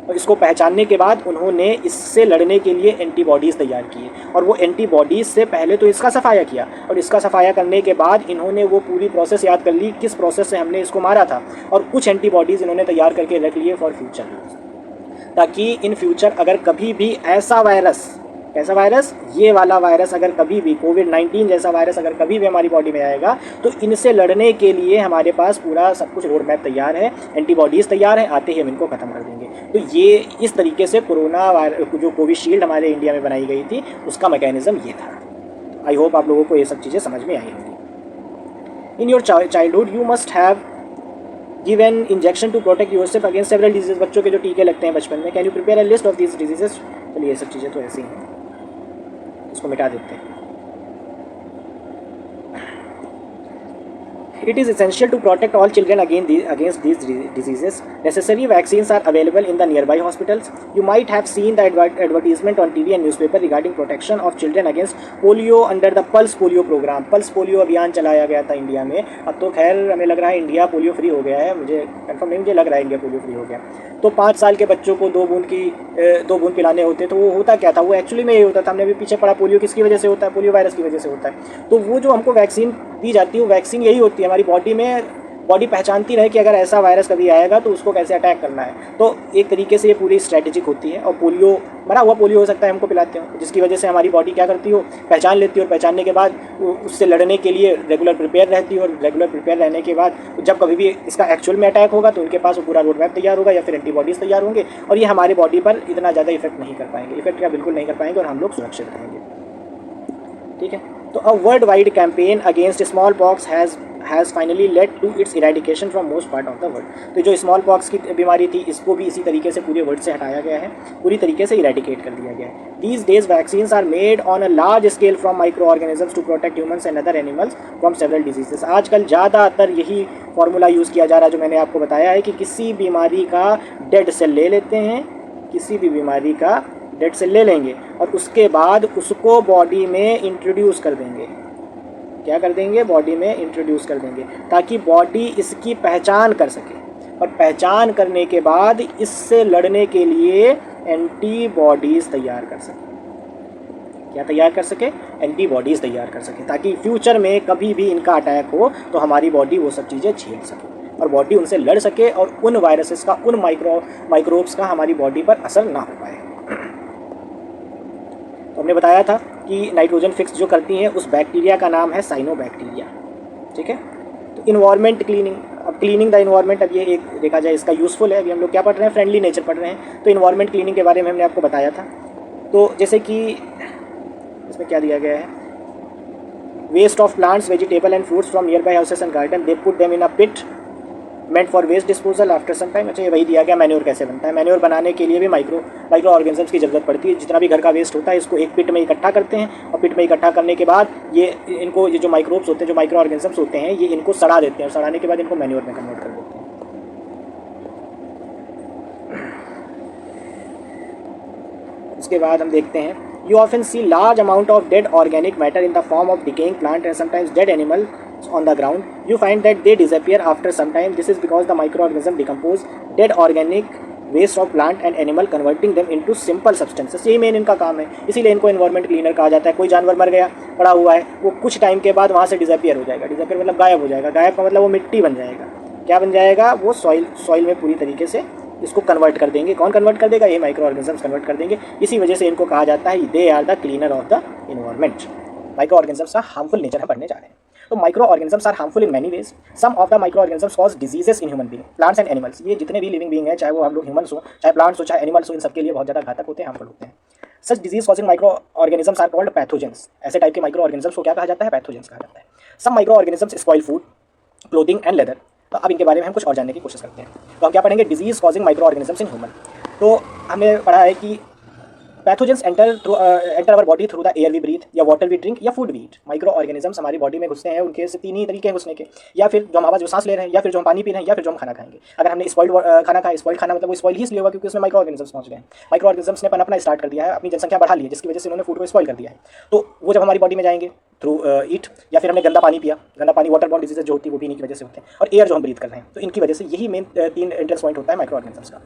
और इसको पहचानने के बाद उन्होंने इससे लड़ने के लिए एंटीबॉडीज़ तैयार किए। और वो एंटीबॉडीज़ से पहले तो इसका सफाया किया, और इसका सफाया करने के बाद इन्होंने वो पूरी प्रोसेस याद कर ली, किस प्रोसेस से हमने इसको मारा था, और कुछ एंटीबॉडीज़ इन्होंने तैयार करके रख लिए फॉर फ्यूचर, ताकि इन फ्यूचर अगर कभी भी ऐसा वायरस ये वाला वायरस अगर कभी भी कोविड-19 जैसा वायरस अगर कभी भी हमारी बॉडी में आएगा तो इनसे लड़ने के लिए हमारे पास पूरा सब कुछ रोड मैप तैयार है, एंटीबॉडीज़ तैयार है, आते ही हम इनको ख़त्म कर देंगे। तो ये इस तरीके से कोरोना वायरस जो कोविशील्ड हमारे इंडिया में बनाई गई थी, उसका मैकेनिज़्म ये था। आई होप आप लोगों को ये सब चीज़ें समझ में आई होंगी। In your childhood you must have given injection to protect yourself against several disease. बच्चों के जो टीके लगते हैं बचपन में, can you prepare a list of these diseases. चलिए ये सब चीज़ें तो ऐसी हैं, इसको मिटा देते हैं। It is essential to protect all children against these diseases. Necessary vaccines are available in the nearby hospitals. You might have seen the advertisement on TV and newspaper regarding protection of children against polio under the Pulse Polio program. Pulse Polio अभियान चलाया गया था India में। अब तो खैर हमें लग रहा है इंडिया पोलियो फ्री हो गया है, मुझे कंफर्म नहीं, मुझे लग रहा है इंडिया पोलियो फ्री हो गया। तो 5 साल के बच्चों को 2 बूंद पिलाने होते। तो वो होता क्या था? वो एक्चुअली में ये होता था, हमने भी पीछे पढ़ा, पोलियो किसकी वजह से होता है? पोलियो वायरस की वजह से होता है। तो वो जो हमको वैक्सीन दी जाती है, वो वैक्सीन यही होती है, हमारी बॉडी में बॉडी पहचानती रहे कि अगर ऐसा वायरस कभी आएगा तो उसको कैसे अटैक करना है। तो एक तरीके से ये पूरी स्ट्रैटेजिक होती है। और पोलियो, मरा हुआ पोलियो हो सकता है हमको पिलाते हो, जिसकी वजह से हमारी बॉडी क्या करती हो, पहचान लेती है, और पहचानने के बाद उससे लड़ने के लिए रेगुलर प्रिपेयर रहती है। और रेगुलर प्रिपेयर रहने के बाद जब कभी भी इसका एक्चुअल में अटैक होगा तो उनके पास वो पूरा रोड मैप तैयार होगा, या फिर एंटीबॉडीज़ तैयार होंगे, और ये हमारी बॉडी पर इतना ज़्यादा इफेक्ट नहीं कर पाएंगे, इफेक्ट क्या बिल्कुल नहीं कर पाएंगे, और हम लोग सुरक्षित रहेंगे। ठीक है। तो a worldwide campaign against smallpox has finally led to its eradication from most part of the world. तो जो स्मॉल पॉक्स की बीमारी थी इसको भी इसी तरीके से पूरे वर्ल्ड से हटाया गया है, पूरी तरीके से इरेडिकेट कर दिया गया है। These days vaccines are made on a large scale from microorganisms to protect humans and other animals from several diseases. आजकल ज़्यादातर यही फार्मूला यूज़ किया जा रहा है जो मैंने आपको बताया है कि किसी बीमारी का डेड सेल ले लेते हैं, किसी भी बीमारी का डेड सेल ले लेंगे और उसके बाद उसको बॉडी में इंट्रोड्यूस कर देंगे। क्या कर देंगे? बॉडी में इंट्रोड्यूस कर देंगे ताकि बॉडी इसकी पहचान कर सके, और पहचान करने के बाद इससे लड़ने के लिए एंटीबॉडीज़ तैयार कर सके। क्या तैयार कर सके? एंटीबॉडीज़ तैयार कर सके, ताकि फ्यूचर में कभी भी इनका अटैक हो तो हमारी बॉडी वो सब चीज़ें झेल सके और बॉडी उनसे लड़ सके और उन वायरसेस का, उन माइक्रोब्स का हमारी बॉडी पर असर ना हो पाए। तो हमने बताया था कि नाइट्रोजन फिक्स जो करती हैं उस बैक्टीरिया का नाम है साइनोबैक्टीरिया। ठीक है। तो इन्वायरमेंट क्लीनिंग, अब क्लीनिंग द इन्वायरमेंट, अब ये एक देखा जाए इसका यूज़फुल है। अभी हम लोग क्या पढ़ रहे हैं? फ्रेंडली नेचर पढ़ रहे हैं। तो इन्वायरमेंट क्लीनिंग के बारे में हमने आपको बताया था। तो जैसे कि इसमें क्या दिया गया है, waste of plants, vegetable and fruits from nearby houses and garden, they put them in a pit meant for waste disposal after some time. अच्छा, ये वही दिया गया मैन्योर कैसे बनता है। मैन्योर बनाने के लिए भी माइक्रो ऑर्गेनिजम्स की ज़रूरत पड़ती है। जितना भी घर का वेस्ट होता है इसको एक पिट में इकट्ठा करते हैं और पिट में इकट्ठा करने के बाद ये जो माइक्रोब्स होते हैं, जो माइक्रो ऑर्गेनिजम्स होते हैं, ये इनको सड़ा देते हैं और सड़ाने के बाद इनको मैन्योर में कन्वर्ट कर देते हैं। उसके बाद हम देखते हैं, you often see large amount of dead organic matter in the form of decaying plant and sometimes dead animal on the ground. You find that they disappear after some time. This is because the microorganism decompose dead organic waste of plant and animal, converting them into simple substances. यही main इनका काम है, इसीलिए इनको environment cleaner कहा जाता है। कोई जानवर मर गया, पड़ा हुआ है, वो कुछ टाइम के बाद वहाँ से डिसअपियर हो जाएगा। डिसअपियर मतलब गायब हो जाएगा। गायब का मतलब वो मिट्टी बन जाएगा। क्या बन जाएगा? वो सॉइल में पूरी तरीके से इसको कन्वर्ट कर देंगे। कौन कन्वर्ट कर देगा? ये माइक्रो ऑर्गेनिजम्स कन्वर्ट कर देंगे। इसी वजह से इनको कहा जाता है they are the cleaner of the environment. Microorganisms का हार्मफुल नेचर हम पढ़ने जा रहे हैं। तो micro organisms are harmful in many ways. Some of the microorganisms cause diseases in human being, plants and animals. ये जितने भी लिविंग बीइंग है, चाहे वो हम लोग ह्यूमन्स हो, चाहे प्लांट्स हो, चाहे एनिमल्स हो, इन सबके लिए बहुत ज़्यादा घातक होते हैं, हार्मफुल होते हैं। Such disease causing micro organisms are called pathogens. ऐसे टाइप के माइक्रो ऑर्गेनिजम्स को क्या कहा जाता है? पैथोजेंस कहा जाता है। Some micro organisms spoil food, clothing and leather. तो अब इनके बारे में हम कुछ और जानने की कोशिश करते हैं। तो हम क्या पढ़ेंगे? Disease causing micro organisms in human. तो हमने पढ़ा है कि pathogens enter our body through the air we breathe, या वाटर वी ड्रिंक, या food we eat. Microorganisms हमारी बॉडी में घुसते हैं, उनके से तीन ही तरीके हैं घुसने के, या फिर जो हम आवाज़ जो सांस ले रहे हैं, या फिर जो हम पानी पी रहे हैं, या फिर जो हम खाना खाएंगे। अगर हमने स्पॉइल्ड खाना खाया, स्पॉइल्ड खाना मतलब वो स्पॉइल ही इसलिए होगा क्योंकि उसमें माइक्रो ऑर्गेनिजम्स पहुंच गए हैं। माइक्रो ऑर्गेनिजम्स ने पनपना स्टार्ट कर दिया है, अपनी जनसंख्या बढ़ा ली है, जिसकी वजह से उन्होंने फूड को स्पॉइल कर दिया है। तो वो जब हमारी बॉडी में जाएंगे थ्रू ईट, या फिर हमने गंदा पानी पिया, गंदा पानी वाटर बॉर्न डिजीजेज जो होती है वो पीने की वजह से होते हैं, और एयर जो हम ब्रीथ कर रहे हैं, तो इनकी वजह से यही मेन तीन एंट्रेंस पॉइंट होता है माइक्रो ऑर्गेनिजम्स का।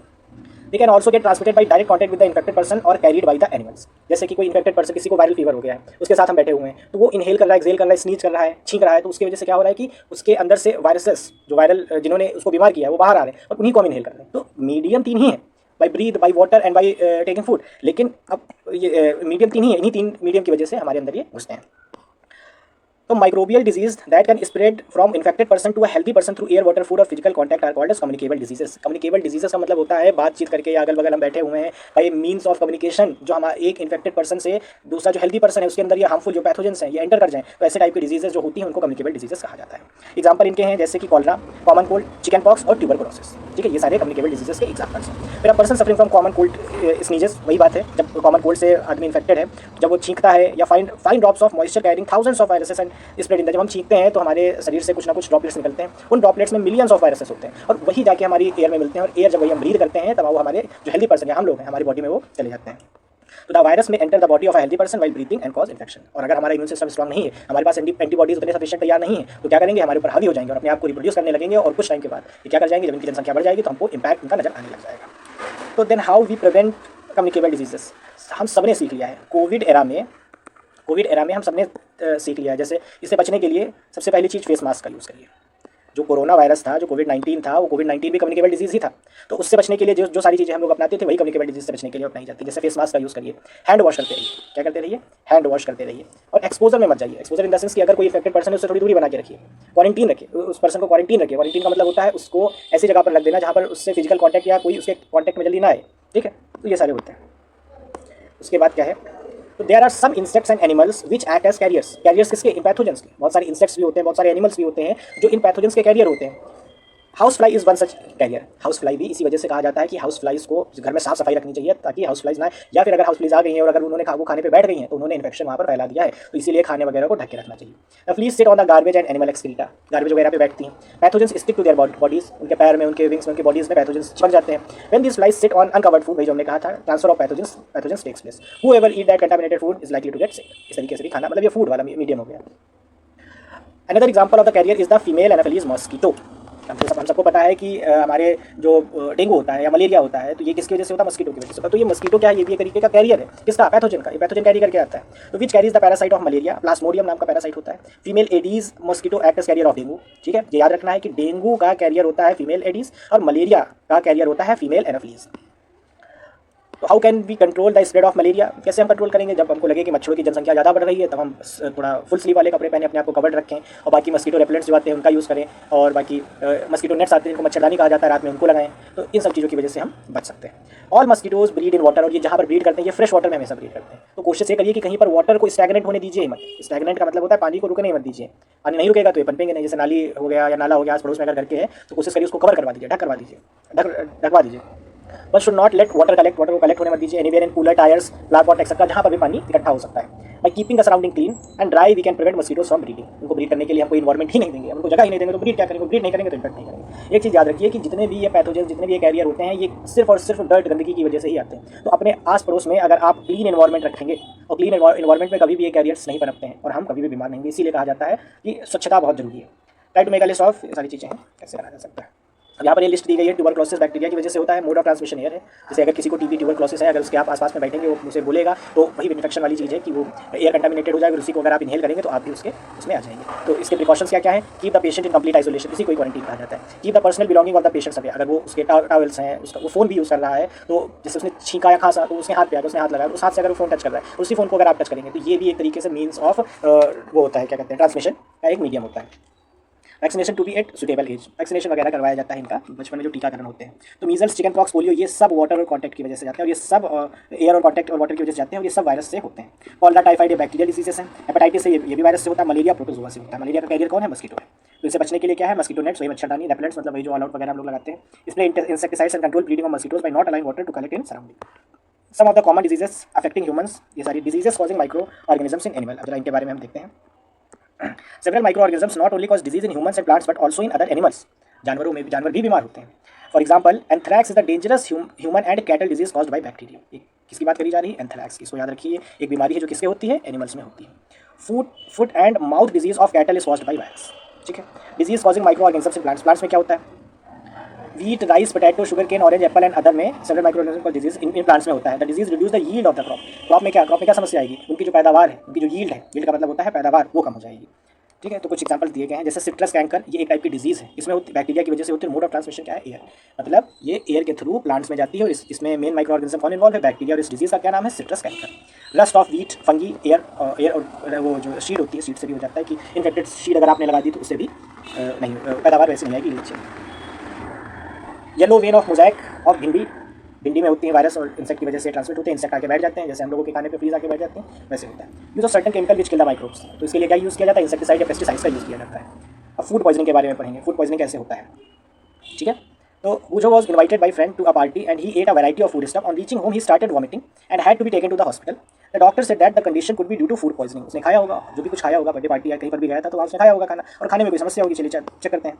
They can also get transmitted by direct contact with the infected person or carried by the animals. जैसे कि कोई इन्फेक्टेड पर्सन, किसी को वायरल फीवर हो गया है, उसके साथ हम बैठे हुए हैं, तो वो इनहेल कर रहा है, एक्सहेल कर रहा है, स्नीज कर रहा है, छींक रहा है, तो उसकी वजह से क्या हो रहा है कि उसके अंदर से वायरसेस, जो वायरल जिन्होंने उसको बीमार किया है, वो बाहर आ रहे हैं और उन्हीं को हम इनहेल कर रहे हैं। तो मीडियम तीन ही है, by breath, by water and by taking food. लेकिन अब ये मीडियम तीन ही है, इन्हीं तीन मीडियम की वजह से हमारे अंदर ये घुसते हैं। तो microbial disease that can spread from infected person to a healthy person through air, water, food और physical contact are called as communicable diseases. Communicable diseases का मतलब होता है बातचीत करके, या अगल बगल हम बैठे हुए हैं, बाई मीन्स ऑफ कम्युनिकेशन, जो हमारा एक इन्फेक्टेड पर्सन से दूसरा जो हेल्दी पर्सन है उसके अंदर ये हार्मफुल जो पैथोजेंस हैं ये एंटर कर जाएं, तो ऐसे टाइप की डिजीजेस जो होती हैं उनको कम्युनिकेबल डिजीजेस कहा जाता है। एग्जाम्पल इनके हैं जैसे कि cholera, common cold, chicken pox और ट्यूबरकुलोसिस। ठीक है, ये सारे कम्युनिकेबल डिजीजेस के एग्जाम्पल्स हैं। फिर अब person suffering from common cold sneezes, वही बात है, जब कॉमन कोल्ड से आदमी इन्फेक्टेड है, जब वो छींकता है, या fine drops of moisture carrying thousands of viruses and spread in the, जब हम छींकते हैं तो हमारे शरीर से कुछ ना कुछ ड्रॉपलेट्स निकलते हैं, उन ड्रॉपलेट्स में मिलियंस ऑफ वायरसेस होते हैं और वही जाके हमारी एयर में मिलते हैं, और एयर जब वही हम ब्रीथ करते हैं तब वो हमारे जो हेल्दी पर्सन है, हम लोग हैं, हमारी बॉडी में वो चले जाते हैं। तो द वायरस में enter the body of a healthy person while breathing and cause infection. और अगर हमारा इम्यून सिस्टम स्ट्रॉन्ग नहीं है, हमारे पास एंटीबॉडीज उतने सफिशिएंट तैयार नहीं है, तो क्या करेंगे? हमारे ऊपर हावी हो जाएंगे और अपने आप को रिप्रोड्यूस करने लगेंगे, और कुछ टाइम के बाद ये क्या कर जाएंगे? जब इनकी जनसंख्या बढ़ जाएगी तो हमको इंपैक्ट इनका नजर आने लग जाएगा। तो then how we prevent communicable diseases, हम सबने सीख लिया है। कोविड एरा में हम सबने सीख लिया है। जैसे इससे बचने के लिए सबसे पहली चीज़ फेस मास्क का यूज़ करिए। जो कोरोना वायरस था, जो कोविड-19 था, वो कोविड-19 भी कम्युनिकेबल डिजीज़ ही था। तो उससे बचने के लिए जो सारी चीज़ें हम लोग अपनाते थे वही कम्युनिकेबल डिजीज़ से बचने के लिए अपनाई जाती है। जैसे फेस मास्क का यूज़ करिए, हैंड वॉश करते रहिए। क्या करते रहिए? हैंड वॉश करते रहिए। और एक्सपोजर में मत जाइए। एक्सपोजर इन द सेंस कि अगर कोई इन्फेक्टेड पर्सन है उससे थोड़ी दूरी बना के रखिए, क्वारंटीन रखिए, उस पर्सन को क्वारंटीन रखिए। क्वारंटीन का मतलब होता है उसको ऐसी जगह पर रख देना जहाँ पर उससे फिजिकल कॉन्टैक्ट या कोई उसके कॉन्टैक्ट में जल्दी ना आए। ठीक है, तो ये सारे होते हैं। उसके बाद क्या है? तो there are some insects and animals which act as carriers. Carriers किसके? इन पैथोजेंस के। बहुत सारे इंसेक्ट्स भी होते हैं, बहुत सारे एनिमल्स भी होते हैं जो इन पैथोजेंस के कैरियर होते हैं। House fly is one such carrier. House fly भी इसी वजह से कहा जाता है कि हाउस फ्लाइज को घर में साफ सफाई रखनी चाहिए ताकि हाउस फ्लाइज ना आए, या फिर अगर हाउस फ्लाइज आ गई हैं और अगर उन्होंने वो खाने पे बैठ गई हैं तो उन्होंने इन्फेक्शन वहाँ पर फैला दिया है, तो इसीलिए खाने वगैरह को ढक के रखना चाहिए। The flies sit on the garbage and animal excreta. Garbage वगैरह पे बैठती हैं। Pathogens stick to their bodies. उनके पैर में, उनके विंग्स में, उनके बॉडीज में पैथोजेंस चिपक जाते हैं। When this flies sit on uncovered food, वही जो हमने कहा था, transfer of pathogens takes place. Whoever eat that contaminated food is likely to get sick. इस तरीके से भी खाना, मतलब ये फूड वाला मीडियम हो गया। Another example of the carrier is the female anopheles mosquito. हम सबको पता है कि हमारे जो डेंगू होता है या मलेरिया होता है तो ये किसकी वजह से होता है? मस्कीटो की वजह से होता है। तो ये मस्कीटो क्या है? ये भी एक तरीके का कैरियर है। किसका? पैथोजन का। ये पैथोजन कैरी करके आता है। तो which carries the parasite of malaria? Plasmodium नाम का पैरासाइट होता है। Female aedes mosquito act as carrier of dengue. ठीक है, ये याद रखना है कि डेंगू का कैरियर होता है फीमेल एडीज और मलेरिया का कैरियर होता है फीमेल एनाफिलीज। तो how can we control the spread of malaria? कैसे हम कंट्रोल करेंगे? जब हमको लगे कि मच्छरों की जनसंख्या ज़्यादा बढ़ रही है तब हम थोड़ा फुल स्लीव वाले कपड़े पहने, अपने आप को कवर्ड रखें, और बाकी मस्कीटो रेपेलेंट्स जो आते हैं उनका यूज़ करें, और बाकी मस्कीटो नेट्स आते हैं जिनको मच्छरदानी कहा जाता है, रात में उनको लगाएं। तो इन सब चीज़ों की वजह से हम बच सकते हैं। All mosquitoes breed in water, और ये जहाँ पर ब्रीड करते हैं ये फ्रेश वाटर में हमेशा ब्रीड करते हैं। तो कोशिश ये करिए कि कहीं पर वाटर को स्टैग्नेंट होने दीजिए मत। स्टैग्नेंट का मतलब होता है पानी को रुकने मत दीजिए। पानी नहीं रुकेगा तो ये पनपेंगे नहीं। जैसे नाली हो गया या नाला हो गया आस पड़ोस में अगर घर के है तो कोशिश करिए उसको कवर करवा दीजिए, ढकवा दीजिए। But should not let water collect, water को कलेक्ट होने मत दीजिए anywhere in cooler, tyres, flower pot etcetera, जहाँ पर भी पानी इकट्ठा हो सकता है। By keeping the surrounding clean and dry we can prevent mosquitoes from breeding. उनको ब्रीड करने के लिए हमको इन्वायरमेंट ही नहीं देंगे, हमको जगह ही नहीं देंगे तो ब्रीड क्या करेंगे? ब्रीड नहीं करेंगे तो इन्फेक्ट नहीं करेंगे। एक चीज़ याद रखिए कि जितने भी ये पैथोजन, जितने भी ये कैरियर होते हैं, ये सिर्फ और सिर्फ डर्ट, गंदगी की वजह से ही आते हैं। तो अपने आस पड़ोस में अगर आप क्लीन इन्वायरमेंट रखेंगे, और क्लीन इन्वायरमेंट में कभी भी ये कैरियर्स नहीं पनपते हैं और हम कभी भी बीमार नहीं होंगे। इसीलिए कहा जाता है कि स्वच्छता बहुत जरूरी है। Try to make a list of सारी चीज़ें हैं कैसे करा जा सकता है। यहाँ पर ये लिस्ट दी गई है। ट्यूबरक्लोसिस बैक्टीरिया की वजह से होता है। मोड ऑफ ट्रांसमिशन एयर है। जैसे अगर किसी को टीबी, ट्यूबरक्लोसिस है, अगर उसके आप आसपास में बैठेंगे वो मुझसे बोलेगा तो वही इन्फेक्शन वाली चीज़ है कि वो एयर कंटामिनेटेड हो जाएगा, उसी को अगर आप इनहेल करेंगे तो आप भी उसमें आ जाएंगे। तो इसके प्रिकॉशंस क्या क्या है? Keep the patient in complete isolation, इसी को क्वारंटीन कहा जाता है। Keep the personal belonging of the patient away, अगर वो उसके टॉवल्स हैं, उसका वो फोन भी यूज़ कर रहा है तो जैसे उसने छींका या खांसा तो उसने हाथ पे आया, उसने हाथ लगाया, उस हाथ से अगर वो फोन टच कर रहा है, उसी फोन को अगर आप टच करेंगे तो ये भी एक तरीके से मीन्स ऑफ वो होता है, क्या कहते हैं, ट्रांसमिशन का एक मीडियम होता है। Vaccination to be at suitable age, vaccination वगैरह करवाया जाता है इनका बचपन में जो टीकाकरण होते हैं। तो मीजल्स, चिकन पॉक्स, पोलियो, ये सब वाटर और कॉन्टैक्ट की वजह से जाते हैं, और ये सब एयर और कॉन्टैक्ट और वाटर की वजह से जाते हैं, और ये सब वायरस से होते हैं। कॉलरा, टाइफाइड, ये बैक्टीरियल डिजीजेस हैं। हेपेटाइटिस से ये भी वायरस से होता है। मलेरिया प्रोटोजोआ से होता है। मलेरिया का कैरियर कौन है? मस्कीटो है। तो इससे बचने के लिए क्या है? मस्कीटो नेट्स, वही मच्छरदानी, रेपेलेंट्स, मतलब वही जो ऑल आउट वगैरह हम लोग लगाते हैं। इसमें insecticides and control breeding of mosquitoes by not allowing water to collect in surrounding. Some of the common diseases affecting humans, ये सारी diseases causing micro organisms in animal. अब जरा इनके बारे में हम देखते हैं। Several microorganisms not only cause disease in humans and plants but also in other animals. जानवरों में भी, जानवर भी बीमार होते हैं। For example, anthrax is the dangerous human and cattle disease caused by bacteria. किसकी बात करी जा रही है? एंथ्रैक्स। इसको याद रखिए, एक बीमारी है जो किसके होती है? एनिमल्स में होती है। Foot and mouth disease of cattle is caused by virus. ठीक है। Disease causing micro organisms in plants, plants में क्या होता है? Wheat, rice, potato, sugar cane, orange, apple and other में सेवरल माइक्रोऑर्गेनिज्म का डिजीज इन प्लांट्स में होता है। The disease reduce the yield of the crop. Crop में क्या समस्या आएगी? उनकी जो पैदावार है, उनकी जो यील्ड है, यील्ड का मतलब होता है पैदावार, वो कम हो जाएगी। ठीक है। तो कुछ एग्जांपल दिए गए हैं, जैसे सिट्रस कैंकर, ये एक टाइप की डिजीज़ है। इसमें बैक्टीरिया की वजह से होती है। मोड ऑफ ट्रांसमिशन क्या है? एयर, मतलब ये एयर के थ्रू प्लांट्स में जाती है, और इसमें मेन माइक्रो ऑर्गेनिज्म कौन इन्वॉल्व है? बैक्टीरिया। और इस डिजीज़ का क्या नाम है? Citrus canker. Rust of wheat, fungi, air और वो जो सीड होती है, सीड से भी हो जाता है कि इन्फेक्टेड सीड अगर आपने लगा दी तो उससे भी नहीं पैदावार वैसे नहीं आएगी नीचे। Yellow vein of mosaic of भिंडी में होती है वायरस और इंसेक्ट की वजह से ट्रांसमिट होते हैं। इंसेक्ट आके बैठ जाते हैं, जैसे हम लोगों के खाने पे फ्रीज आके बैठ जाते हैं, वैसे होता है। Use of certain chemical which kill the microbes, तो इसके लिए क्या यूज़ किया जाता है? इंसेक्टिसाइड या पेस्टिसाइड्स का यूज़ किया जाता है। अब फूड पॉइजनिंग के बारे में पढ़ेंगे, फूड पॉइजनिंग कैसे होता है। ठीक है। तो Bujo was invited by friend to a party and he ate a variety of food stuff. On reaching home, he started vomiting and had to be taken to the hospital. The doctor said that the condition could be due to food poisoning. उसने खाया होगा, जो भी कुछ खाया होगा, birthday party या कहीं पर भी गया था तो वहाँ उसने खाया होगा खाना, और खाने में कोई समस्या होगी। चलिए चेक करते हैं।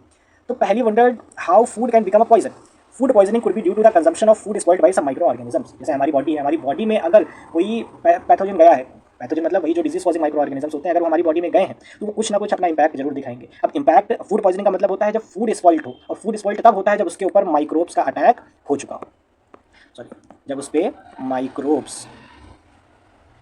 तो पहली wondered how food can become a poison. Food poisoning could be due to the consumption of food spoiled by some micro organisms. जैसे हमारी बॉडी है, हमारी बॉडी में अगर कोई पैथोजन गया है, पैथोजन मतलब वही जो डिजीज कॉजिंग माइक्रो ऑर्गेनिजम्स होते हैं, अगर वो हमारी बॉडी में गए हैं तो वो कुछ ना कुछ अपना इंपैक्ट जरूर दिखाएंगे। अब इंपैक्ट फूड पॉइजनिंग का मतलब होता है जब फूड स्पॉइल्ड हो, और फूड स्पॉइल्ड तब होता है जब उसके ऊपर माइक्रोब्स का अटैक हो चुका हो, जब उस पर माइक्रोब्स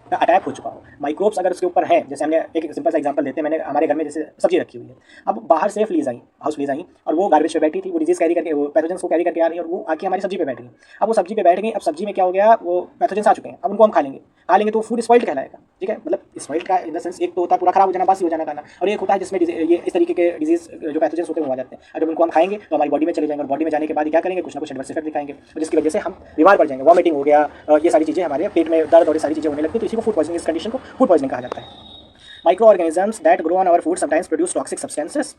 का अटैक हो चुका हो। माइक्रोब्स अगर उसके ऊपर है, जैसे हमने एक सिंपल सा एग्जांपल देते हैं, मैंने हमारे घर में जैसे सब्जी रखी हुई है, अब बाहर से फ्लीज आई, हाउस फ्लीज आई, और वो गार्बेज पे बैठी थी, वो डिजीज कैरी करके, वो पैथोजेंस को कैरी करके आ रही है, और वो आके हमारी सब्जी पे बैठ गई। अब वो सब्जी पे बैठ गई, अब सब्जी में क्या हो गया? वो पैथोजेंस आ चुके हैं, अब उनको हम खा लेंगे तो फूड स्पॉइल्ड कहलाएगा। ठीक है। मतलब स्पॉइल्ड का इन द सेंस एक तो होता है पूरा खराब हो जाना, बासी हो जाना खाना, और एक होता है जिसमें ये इस तरीके के डिजीज जो पैथोजेंस होते हैं वो आ जाते हैं। अगर उनको हम खाएंगे तो हमारी बॉडी में चले जाएंगे, और बॉडी में जाने के बाद क्या करेंगे? कुछ ना कुछ एडवर्स इफेक्ट दिखाएंगे, जिसकी वजह से हम बीमार पड़ जाएंगे। वॉमिटिंग हो गया, ये सारी चीज़ें, हमारे पेट में दर्द और ये सारी चीज़ें होने लगती है। तो थी वो फूड पॉइजनिंग, इस कंडीशन को फूड पॉइजनिंग कहा जाता है। Micro organisms that grow on our food sometimes produce toxic substances,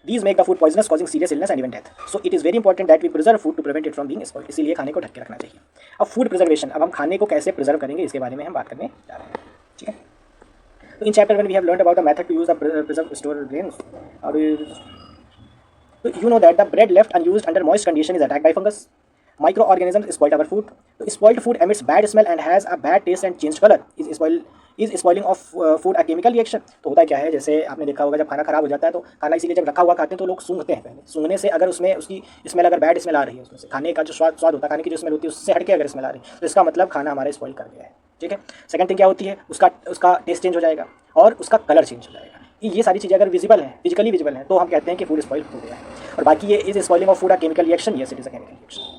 these make the food poisonous causing serious illness and even death. So it is very important that we preserve food to prevent it from being spoiled. इसीलिए खाने को ढक के रखना चाहिए। अब food preservation, अब हम खाने को कैसे प्रिजर्व करेंगे इसके बारे में हम बात करने जा रहे हैं, ठीक है। तो in chapter 1 we have learned about the method to use the preserve store grains. और तो you know that the bread left unused under moist condition is attacked by fungus. Microorganisms spoil our food. So spoiled food emits bad smell and has a bad taste and changed color. Is spoiling of food a chemical reaction? तो होता क्या है, जैसे आपने देखा होगा जब खाना खराब हो जाता है तो खाना इसीलिए जब रखा हुआ खाते हैं तो लोग सूंघते हैं पहले। सूंघने से अगर उसमें उसकी स्मेल अगर बैड स्मेल आ रही है, उसमें से खाने का जो स्वाद होता है, खाने की जो स्मेल होती है उससे हटके अगर स्मेल आ रही है तो इसका मतलब खाना हमारे स्पॉइल कर गया है, ठीक है। सेकंड थिंग क्या होती है, उसका टेस्ट चेंज हो जाएगा और उसका कलर चेंज हो जाएगा। ये सारी चीज़ें अगर विजिबल हैं, फिजिकली विजिबल हैं, तो हम कहते हैं कि फूड स्पॉइल हो गया है। और बाकी ये is spoiling of food a chemical reaction? Yes, it is a chemical reaction.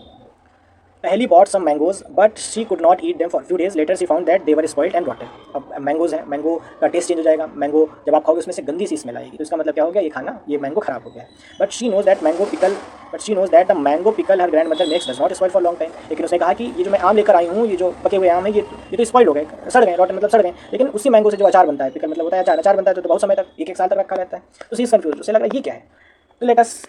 पहली bought some mangoes but she could not eat them for few days. Later she found that they were spoiled and rotten. अब mangoes है, mango का taste change हो जाएगा। Mango जब आप खाओगे उसमें से गंदी सी स्मेल आएगी, तो इसका मतलब क्या हो गया, ये खाना, ये मैंगो खराब हो गया है। But she knows that the mango pickle her grand mother makes does not spoil for long time. लेकिन उसने कहा कि ये जो मैं आम लेकर आई हूँ, ये जो पके हुए आम है, ये तो स्पॉइल हो गए, सड़ गए, रॉटन मतलब सड़ गए। लेकिन उसी मैंगो से जो अचार बनता है, पिकल मतलब होता है अचार बनता है, तो बहुत समय तक, एक साल तक रखा रहता है। तो सी इज कंफ्यूज, उसे लग रहा है ये क्या है। तो let us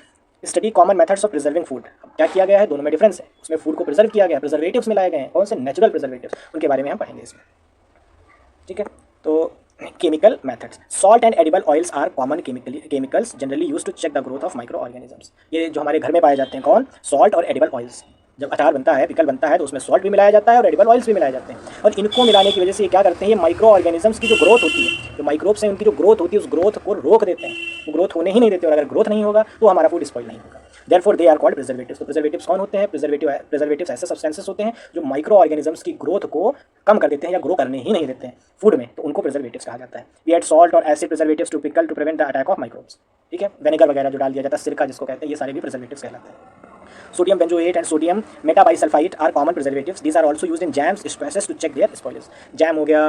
study common methods of preserving food. अब क्या किया गया है, दोनों में डिफरेंस है। उसमें फूड को प्रिजर्व किया गया है, प्रिजर्वेटिव्स मिलाए गए हैं, कौन से नेचुरल प्रिजर्वेटिव्स, उनके बारे में हम पढ़ेंगे इसमें, ठीक है। तो chemical methods, salt and edible oils are common chemicals generally use to check the growth of micro organisms. ये जो हमारे घर में पाए जाते हैं, कौन, सॉल्ट और एडिबल ऑयल्स। जब अचार बनता है, पिकल बनता है, तो उसमें सॉल्ट भी मिलाया जाता है और एडिबल ऑयल्स भी मिलाए जाते हैं। और इनको मिलाने की वजह से ये क्या करते हैं, ये माइक्रो ऑर्गेनिजम्स की जो ग्रोथ होती है, जो माइक्रोब्स हैं उनकी जो ग्रोथ होती है, उस ग्रोथ को रोक देते हैं, वो ग्रोथ होने ही नहीं देते। और अगर ग्रोथ नहीं होगा तो हमारा फूड स्पॉइल नहीं होगा। Therefore they are called preservatives. तो प्रिजर्वेटिव्स कौन होते हैं, प्रिजर्वेटिव्स ऐसे सब्सटेंसेस होते हैं जो माइक्रो ऑर्गेनिजम्स की ग्रोथ को कम कर देते हैं या ग्रो करने ही नहीं देते हैं फूड में, तो उनको प्रिजर्वेटिव्स कहा जाता है। वी ऐड सॉल्ट और acid preservatives to pickle to prevent the attack of microbes, ठीक है। विनेगर वगैरह जो डाल दिया जाता है, सिरका जिसको कहते हैं, ये सारे भी प्रिजर्वेटिव्स कहलाते हैं। Sodium benzoate and sodium metabisulfite are common preservatives. These are also used in jams, spices to check their spoilage. Jam हो गया,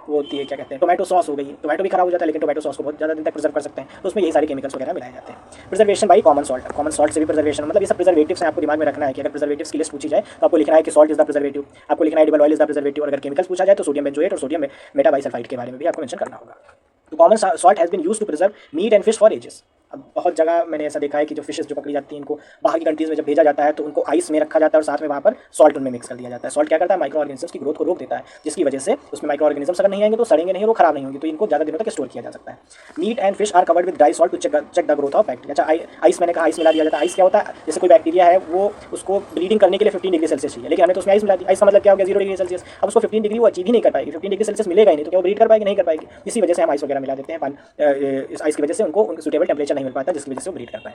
वो होती है क्या कहते हैं, टोमेटो सॉस हो गई। टोमेटो भी खराब हो जाता है, लेकिन टोमेटो सॉस को बहुत ज़्यादा दिन तक प्रिजर्व कर सकते हैं, तो उसमें यही सारे केमिकल्स वगैरह मिलाए जाते हैं। Preservation by common salt, common salt से भी प्रिजर्वेशन, मतलब ये सब प्रिजर्वेटिव्स हैं। आपको दिमाग में रखना है कि अगर प्रिजर्वेटिव्स की लिस्ट पूछी जाए तो आपको लिखना है कि सॉल्ट इज द प्रिजर्वेटिव, आपको लिखना है edible oil is the preservative. और अगर केमिकल्स पूछा जाए तो सोडियम बेंजोएट और सोडियम मेटाबाइसल्फाइड के बारे में भी आपको मेंशन करना होगा। तो common salt has been used to preserve meat and fish for ages. अब बहुत जगह मैंने ऐसा देखा है कि जो फिशेस जो पकड़ी जाती हैं, इनको बाहर की कंट्रीज़ में जब भेजा जाता है तो उनको आइस में रखा जाता है और साथ में वहाँ पर सॉल्ट उनमें मिक्स कर दिया जाता है। सॉल्ट क्या करता है, माइक्रो ऑर्गेनिजम्स की ग्रोथ को रोक देता है, जिसकी वजह से उसमें माइक्रो ऑर्गेनिजम्स अगर नहीं आएंगे तो सड़ेंगे नहीं और वो खराब नहीं होंगे, तो इनको ज़्यादा दिनों तक स्टोर किया जा सकता है। Meat and fish are covered with dry salt to check the growth of bacteria. अच्छा, आइस मैंने कहा, आइस मिला दिया जाता है। आइस क्या होता है, जैसे कोई बैक्टीरिया है वो उसको ब्रीडिंग करने के लिए 15 डिग्री सेल्सियस चाहिए, लेकिन हमने तो उसमें आइस मिला दी। आइस का मतलब क्या हो गया, 0 डिग्री सेल्सियस। अब उसको 15 डिग्री वो अचीव ही नहीं कर पाएगी, 15 डिग्री सेल्सियस मिलेगा ही नहीं, तो क्या वो ब्रीड कर पाएगी, नहीं कर पाएगी। इसी वजह से हम आइस वगैरह मिला देते हैं। इस आइस की वजह से उनको सूटेबल टेम्परेचर नहीं मिल पाता, जिसकी वजह से वो ब्रीड कर पाए।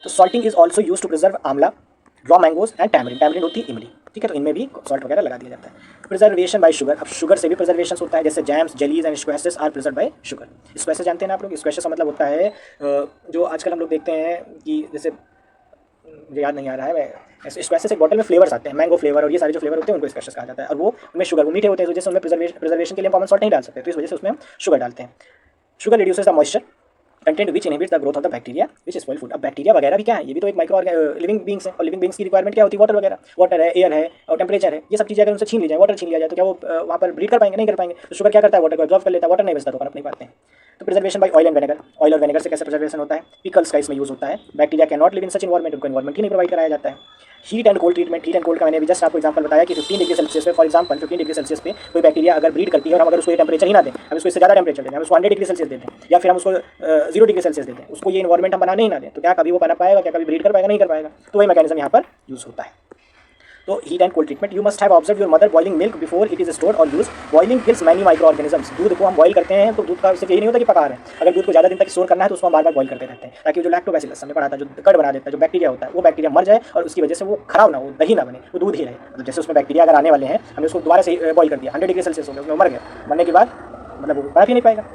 तो salting is also use to preserve amla, raw mangoes and tamarind. Tamarind होती है इमली, ठीक है, तो इनमें भी सॉल्ट वगैरह लगा दिया जाता है। प्रिजर्वेशन बाय शुगर, अब शुगर से भी प्रिजर्वेशन होता है, जैसे jams, jellies and squashes are preserve by sugar. Squashes जानते हैं ना आप लोग, स्क्वैशेस का मतलब होता है जो आजकल हम लोग देखते हैं कि जैसे मुझे याद नहीं आ रहा है, स्क्वैशेस एक बॉटल में फ्लेवर्स आते हैं, मैंगो फ्लेवर और ये सारे जो फ्लेवर होते हैं उनको स्क्वैशेस कहा जाता है। और वो उनमें शुगर, वो मीठे होते हैं, तो जैसे उनमें प्रिजर्वेशन के लिए कॉमन सॉल्ट नहीं डाल सकते, तो इस वजह से उसमें हम शुगर डालते हैं। Sugar reduces the moisture content which inhibits the growth of the bacteria which spoil food. अब बैक्टीरिया वगैरह भी क्या है, ये भी तो एक माइक्रो लिविंग बींग्स है, और लिविंग बींग्स की रिक्वायरमेंट क्या होती है, वाटर वगैरह, वाटर है, एयर है और टेम्परेचर है। ये सब चीज़ें अगर उनसे छीन ली जाए, वाटर छीन लिया जाए, तो क्या वो वहाँ पर ब्रीड कर पाएंगे, नहीं कर पाएंगे। तो शुगर क्या करता है, वाटर को एब्जॉर्ब कर लेता है, वाटर नहीं बचता तो कर नहीं पाते हैं। तो preservation by oil and vinegar, oil और विनेगर से कैसे प्रिजर्वेशन होता है, पिकल्स का इसमें यूज होता है। Bacteria can not live in such environment, उनको इन्वायरमेंट ही नहीं प्रोवाइड कराया जाता है। Heat and cold treatment, heat and cold का मैंने भी जस्ट आपको एग्जांपल बताया कि 15 डिग्री सेल्सियस पे, फॉर एग्जांपल 15 डिग्री सेल्सियस पे कोई बैक्टीरिया अगर ब्रीड करती है और हम अगर उसको ये टेम्परेचर ही ना दें, हम उसको इससे ज़्यादा टेम्परेचर दें, हम उसको 100 डिग्री सेल्सियस देते हैं, या फिर हम उसको 0 डिग्री सेल्सियस देते हैं, उसको ये इन्वायरमेंट हम बनाने ही ना दें, तो क्या कभी वो बना पाएगा, क्या कभी ब्रीड कर पाएगा, नहीं कर पाएगा। तो वही मैकेनिज्म यहाँ पर यूज़ होता है। तो heat and cold treatment, you must have observe your mother boiling milk before it is stored और use. Boiling kills many micro organisms. दूध को हम बॉइल करते हैं तो दूध का सिर्फ यही नहीं होता कि पका रहे हैं, अगर दूध को ज़्यादा दिन तक स्टोर करना है तो उसको हम बार बार बॉइल करते रहते हैं, ताकि जो लैक्टोबैसिलस हमने पढ़ा था, जो कर्ड बना देता है, जो बैक्टीरिया होता है, वो बैक्टीरिया मर जाए और उसकी वजह से वो खराब ना हो, दही ना बने, वो दूध ही रहे। मतलब जैसे उसमें बैक्टीरिया अगर आने वाले हैं, हमने उसको दोबारा से बॉइल कर दिया, 100 डिग्री सेल्सियस हो गया, उसमें मर गया, मरने के बाद मतलब वो बना ही नहीं पाएगा।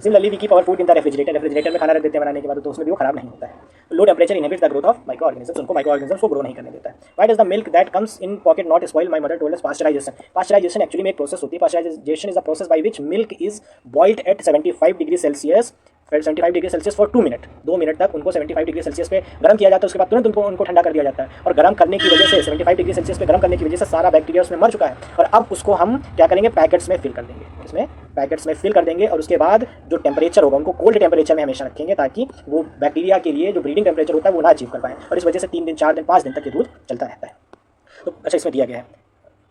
Similarly we keep our food in the refrigerator में खाना रख देते हैं बनाने के बाद, तो उसमें भी वो खराब नहीं होता है। Low temperature inhibits the growth of micro organisms, उनको माइक्रो ऑर्गेनिजम्स को ग्रो नहीं करने देता है। Why does the milk that comes in pocket not spoil, my mother told us pasteurization. Pasteurization actually में एक प्रोसेस होती है। Pasteurization is the process by which milk is boiled at 75 degree Celsius 75 degree Celsius for 2 minute, 2 minute तक उनको 75 degree Celsius पे गर्म किया जाता है। उसके बाद तुरंत उनको ठंडा कर दिया जाता है, और गर्म करने की वजह से 75 डिग्री सेल्सियस पे गर्म करने की वजह से सारा बैक्टीरिया उसमें मर चुका है। और अब उसको हम क्या करेंगे, पैकेट्स में फिल कर देंगे, इसमें पैकेट्स में फिल कर देंगे। और उसके बाद जो टेम्परेचर होगा उनको कोल्ड टेम्परेचर में हमेशा रखेंगे, ताकि वो बैक्टीरिया के लिए जो ब्रीडिंग टेम्परेचर होता है वो ना अचीव कर पाए, और इस वजह से 3 दिन 4 दिन 5 दिन तक ये दूध चलता रहता है। तो अच्छा, इसमें दिया गया है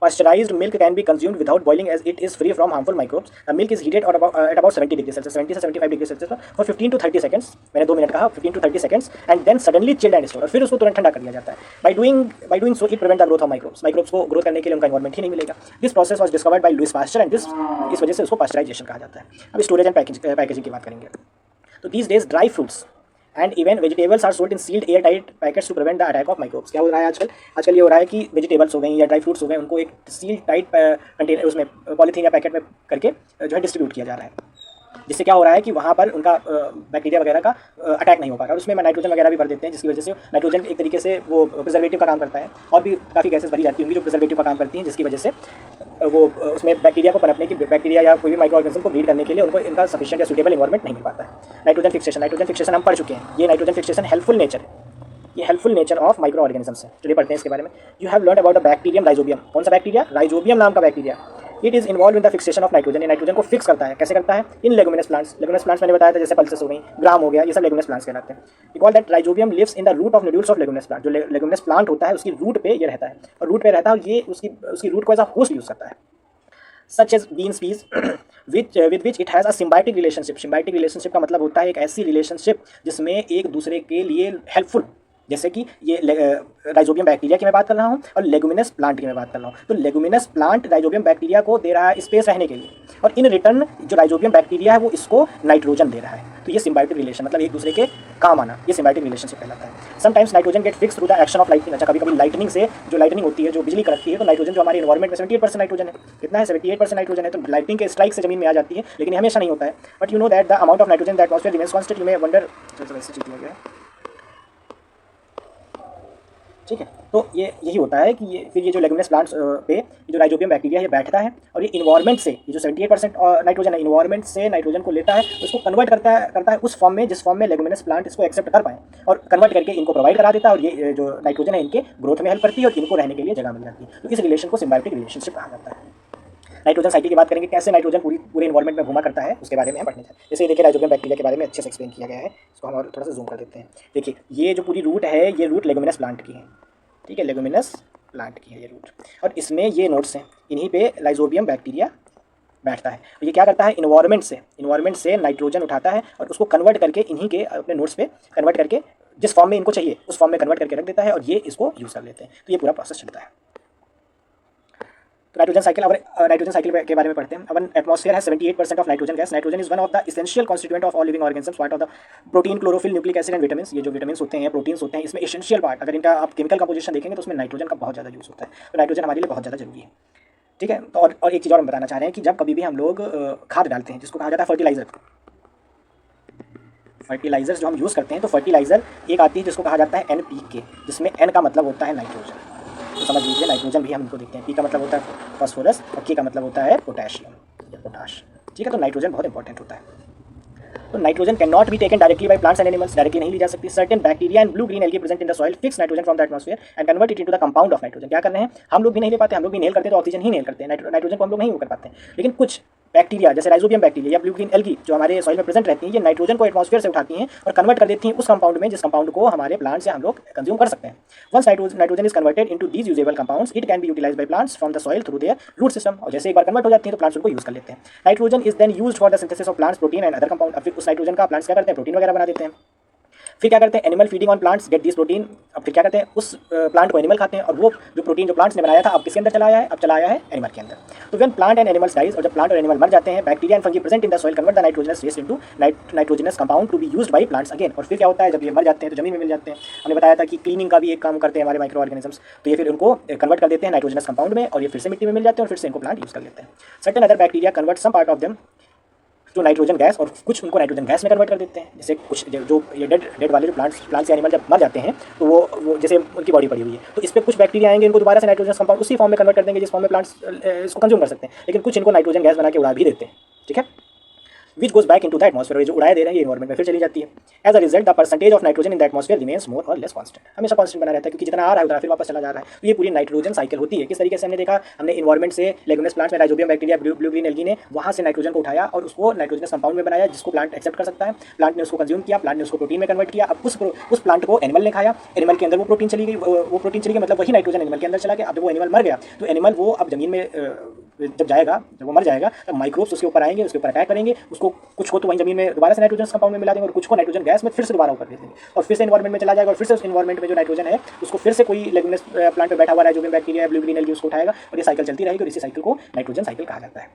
pasteurized milk can be consumed without boiling as it is free from harmful microbes. The milk is heated at about 70 degrees Celsius, 70 से 75 degree Celsius for 15 to 30 seconds. मैंने 2 मिनट कहा, 15 to 30 seconds, and then suddenly chilled and stored. और फिर उसको तुरंत ठंडा कर दिया जाता है। By doing so, it prevent the growth of microbes. Microbes को ग्रोथ करने के लिए उनका environment ही नहीं मिलेगा। This process was discovered by Louis Pasteur, and इस वजह से उसको pasteurization कहा जाता है। अब स्टोरेज एंड पैकेजिंग की बात करेंगे। तो these days dry fruits and even vegetables are sold in sealed air tight packets to prevent the attack of microbes. क्या हो रहा है आजकल ये हो रहा है कि वेजिटेबल्स हो गई या ड्राई फ्रूट्स हो गए, उनको एक सील्ड टाइट कंटेनर उसमें पॉलीथीन या पैकेट में करके जो है डिस्ट्रीब्यूट किया जा रहा है, जिससे क्या हो रहा है कि वहाँ पर उनका बैक्टीरिया वगैरह का अटैक नहीं हो पा रहा। और उसमें नाइट्रोजन वगैरह भी भर देते हैं, जिसकी वजह से नाइट्रोजन एक तरीके से वो प्रिजर्वेटिव का काम करता है, और भी काफ़ी गैसेस भरी जाती होंगी जो प्रिजर्वेटिव का काम करती हैं, जिसकी वजह से वो उसमें बैक्टीरिया को पनपने की, बैक्टीरिया या कोई भी माइक्रो ऑर्गेनिज्म को ब्रीड करने के लिए उनको इनका सफिशिएंट या सूटेबल इन्वायरमेंट नहीं मिल पाता है। नाइट्रोजन फिक्सेशन हम पढ़ चुके हैं। ये नाइट्रोजन फिक्सेशन हेल्पफुल नेचर है, ये helpful nature of micro organisms है। चलिए पढ़ते हैं इसके बारे में। You have learn about the bacterium rhizobium. कौन सा बैक्टीरिया? राइजोबियम नाम का bacteria. It is involve in the fixation of nitrogen. ये नाइट्रोजन को फिक्स करता है। कैसे करता है? इन लेगुमिनस प्लांट्स। लेगुमिनस प्लांट्स मैंने बताया था, जैसे पल्सेस हो गई, ग्राम हो गया, ये सब लेगुमिनस प्लांट्स कहलाते हैं। We call that rhizobium lives in the root of nodules of leguminous plant. जो लेगुमिनस प्लांट होता है उसकी रूट पे ये रहता है, और रूट पे रहता है, और ये उसकी रूट को एज अ होस्ट यूज करता है। Such as beans peas with which it has a symbiotic relationship. Symbiotic relationship का मतलब होता है एक ऐसी रिलेशनशिप जिसमें एक दूसरे के लिए हेल्पफुल, जैसे कि ये राइजोबियम बैक्टीरिया की मैं बात कर रहा हूँ और लेगुमिनस प्लांट की मैं बात कर रहा हूँ। तो लेगुमिनस प्लांट राइजोबियम बैक्टीरिया को दे रहा है स्पेस रहने के लिए, और इन रिटर्न जो राइजोबियम बैक्टीरिया है वो इसको नाइट्रोजन दे रहा है। तो ये सिम्बायोटिक रिलेशन, मतलब एक दूसरे के काम आना, ये सिम्बायोटिक रिलेशनशिप कहलाता है। Sometimes nitrogen get fix through the action of lightning. अच्छा, कभी कभी लाइटनिंग से, जो लाइटनिंग होती है, जो बिजली कड़कती है, तो नाइट्रोजन जो हमारे एनवायरमेंट में 78% नाइट्रोजन है, कितना है? 78% नाइट्रोजन है। तो लाइटनिंग के स्ट्राइक से जमीन में आ जाती है, लेकिन हमेशा नहीं होता है। But you know that the amount of nitrogen that atmosphere remains constant. You may wonder, वैसे चीज है, ठीक है। तो ये यही होता है कि ये फिर ये जो लेगुमिनस प्लांट्स पे जो राइजोबियम बैक्टीरिया ये बैठता है, और ये इन्वायरमेंट से, ये जो 78% नाइट्रोजन है, इन्वायरमेंट से नाइट्रोजन को लेता है, उसको कन्वर्ट करता है उस फॉर्म में जिस फॉर्म में लेगुमिनस प्लांट इसको एक्सेप्ट कर पाए, और कन्वर्ट करके इनको प्रोवाइड करा देता है। और ये जो नाइट्रोजन है इनके ग्रोथ में हेल्प करती है, और इनको रहने के लिए जगह मिल जाती है। तो इस रिलेशन को सिम्बायोटिक रिलेशनशिप कहा जाता है। नाइट्रोजन साइकिल की बात करेंगे, कैसे नाइट्रोजन पूरे इन्वायरमेंट में घुमा करता है, उसके बारे में हम पढ़ने जाते हैं। जैसे देखिए, राइजोबियम बैक्टीरिया के बारे में अच्छे से एक्सप्लेन किया गया है। इसको हम और थोड़ा सा जूम कर देते हैं। देखिए, ये जो पूरी रूट है, ये रूट लेगुमिनस प्लांट की है, ठीक है, लेगुमिनस प्लांट की है ये रूट, और इसमें ये नोड्स हैं, इन्हीं पे राइजोबियम बैक्टीरिया बैठता है। तो ये क्या करता है? इन्वायरमेंट से नाइट्रोजन उठाता है और उसको कन्वर्ट करके इन्हीं के अपने नोड्स पे कन्वर्ट करके जिस फॉर्म में इनको चाहिए उस फॉर्म में कन्वर्ट करके रख देता है, और ये इसको यूज़ कर लेते हैं। तो ये पूरा प्रोसेस चलता है। तो नाइट्रोजन साइकिल के बारे में पढ़ते हैं। अपन एटमॉस्फेयर है 78% of nitrogen gas. Nitrogen is one of the essential constituent of all living organisms, part of the protein, chlorophyll, nucleic acid and vitamin. ये जो विटामिन होते हैं, प्रोटीन्स होते हैं, इसमें एसेंशियल पार्ट, अगर इनका आप केमिकल कंपोजिशन देखेंगे तो उसमें नाइट्रोजन का बहुत ज़्यादा यूज़ होता है। तो नाइट्रोजन हमारे लिए बहुत ज़्यादा जरूरी है, ठीक है। तो और एक चीज़ और हम बताना चाह रहे हैं कि जब कभी भी हम लोग खाद डालते हैं, जिसको कहा जाता है फर्टिलाइजर्स जो हम यूज़ करते हैं, तो फर्टिलाइजर एक आती है जिसको कहा जाता है NPK, जिसमें N का मतलब होता है नाइट्रोजन। तो समझ लीजिए, नाइट्रोजन भी हम इनको देखते हैं। P का मतलब होता है फास्फोरस, और K का मतलब होता है पोटेशियम या पोटाश, ठीक है। तो नाइट्रोजन बहुत इंपॉर्टेंट होता है। तो nitrogen can not be taken directly by plants and animals. Directly नहीं ली जा सकती। Certain bacteria and blue green algae present in the soil fix nitrogen from the atmosphere and convert it into the compound of nitrogen. क्या कर रहे हैं? हम लोग भी नहीं ले पाते, हम लोग भी इनहेल करते हैं तो ऑक्सीजन ही इनहेल करते हैं, नाइट्रोजन को हम लोग नहीं कर पाते हैं। लेकिन कुछ बैक्टीरिया जैसे राइजोबियम बैक्टीरिया या ब्लू ग्रीन एल्गी जो हमारे सॉइल में प्रेजेंट रहती हैं, ये नाइट्रोजन को एटमॉस्फेयर से उठाती हैं और कन्वर्ट कर देती हैं उस कंपाउंड में, जिस कंपाउंड को हमारे प्लांट से हम लोग कंज्यूम कर सकते हैं। Once nitrogen is converted into these usable compounds, it can be utilized by plants from the soil through their root system. और जैसे एक बार कन्वर्ट हो जाती है तो प्लांट्स उनको यूज कर लेते हैं। Nitrogen is then used for the synthesis of plants protein and other compound. अब फिर उस नाइट्रोजन का प्लांट्स क्या करते हैं? प्रोटीन वगैरह बना देते हैं। फिर क्या करते हैं? Animal feeding on plants get this protein. अब फिर क्या करते हैं? उस प्लांट को एनिमल खाते हैं, और वो जो प्रोटीन जो प्लांट्स ने बनाया था अब किसके अंदर चला आया है? अब चला आया है एनिमल के अंदर। तो when plant and animals dies, और जब प्लांट और एनिमल मर जाते हैं, bacteria and fungi present in the soil convert the nitrogenous waste into nitrogenous compound to be used by plants again. और फिर क्या होता है? जब ये मर जाते हैं तो जमीन में मिल जाते हैं। हमने बताया था कि क्लीनिंग का भी एक काम करते हैं हमारे माइक्रो ऑर्गेनिजम्स, तो ये फिर उनको कन्वर्ट कर देते हैं नाइट्रोजनस कंपाउंड में, और ये फिर से मिट्टी में मिल जाते हैं और फिर से इनको प्लांट यूज कर लेते हैं। Certain other bacteria convert some part of them जो नाइट्रोजन गैस, और कुछ उनको नाइट्रोजन गैस में कन्वर्ट कर देते हैं। जैसे कुछ जो ये डेड वाले जो प्लांट्स या एनिमल जब मर जाते हैं तो वो जैसे उनकी बॉडी पड़ी हुई है, तो इस पर कुछ बैक्टीरिया आएंगे, इनको दोबारा से नाइट्रोजन कंपाउंड उसी फॉर्म में कन्वर्ट कर देंगे जिस फॉर्म में प्लांट्स इसको कंज्यूम कर सकते हैं। लेकिन कुछ इनको नाइट्रोजन गैस बना के उड़ा भी देते हैं, ठीक है। Which goes back into the atmosphere, जो उड़ाए दे रहे हैं ये एनवायरमेंट में फिर चली जाती है। As a result the percentage of nitrogen in the atmosphere remains more और लेस कांस्टेंट, हमेशा कांस्टेंट बना रहता है क्योंकि जितना आ रहा है उतना फिर वापस चला जा रहा है। तो ये पूरी नाइट्रोजन साइकिल होती है। किस तरीके से हमने देखा, हमने एनवायरमेंट से लेगुमिनस प्लांट्स में rhizobium bacteria blue green algae ने वहाँ से नाइट्रोजन को उठाया और उसको नाइट्रोजनस कंपाउंड में बनाया जिसको प्लांट एक्सेप्ट कर सकता है। प्लांट ने उसको कंज्यूम किया, प्लांट ने उसको प्रोटीन में कन्वर्ट किया। अब उस प्लांट को एनिमल ने खाया, एनिमल के अंदर वो प्रोटीन चली गई, वो प्रोटीन चली गई मतलब वही नाइट्रोजन एनिमल के अंदर चला गया। अब जब वो एनिमल मर गया तो एनिमल वो अब जमीन में जब जाएगा, जब वो मर जाएगा तब माइक्रोब्स उसके ऊपर आएंगे, उसके ऊपर अटैक करेंगे, उसको कुछ को तो वहीं जमीन में दोबारा से नाइट्रोजन कंपाउंड में मिला देंगे और कुछ को नाइट्रोजन गैस में फिर से दोबारा ऊपर दे देंगे और फिर से एनवायरमेंट में चला जाएगा और फिर से उस एनवायरमेंट में जो नाइट्रोजन है उसको फिर से कोई लेगुमिनस प्लांट पे बैठा हुआ है जो भी बैक्टीरिया ब्लू ग्रीन एल्गी उसको उठाएगा और ये साइकिल चलती रहेगी और इसी साइकिल को नाइट्रोजन साइकिल कहा जाता है।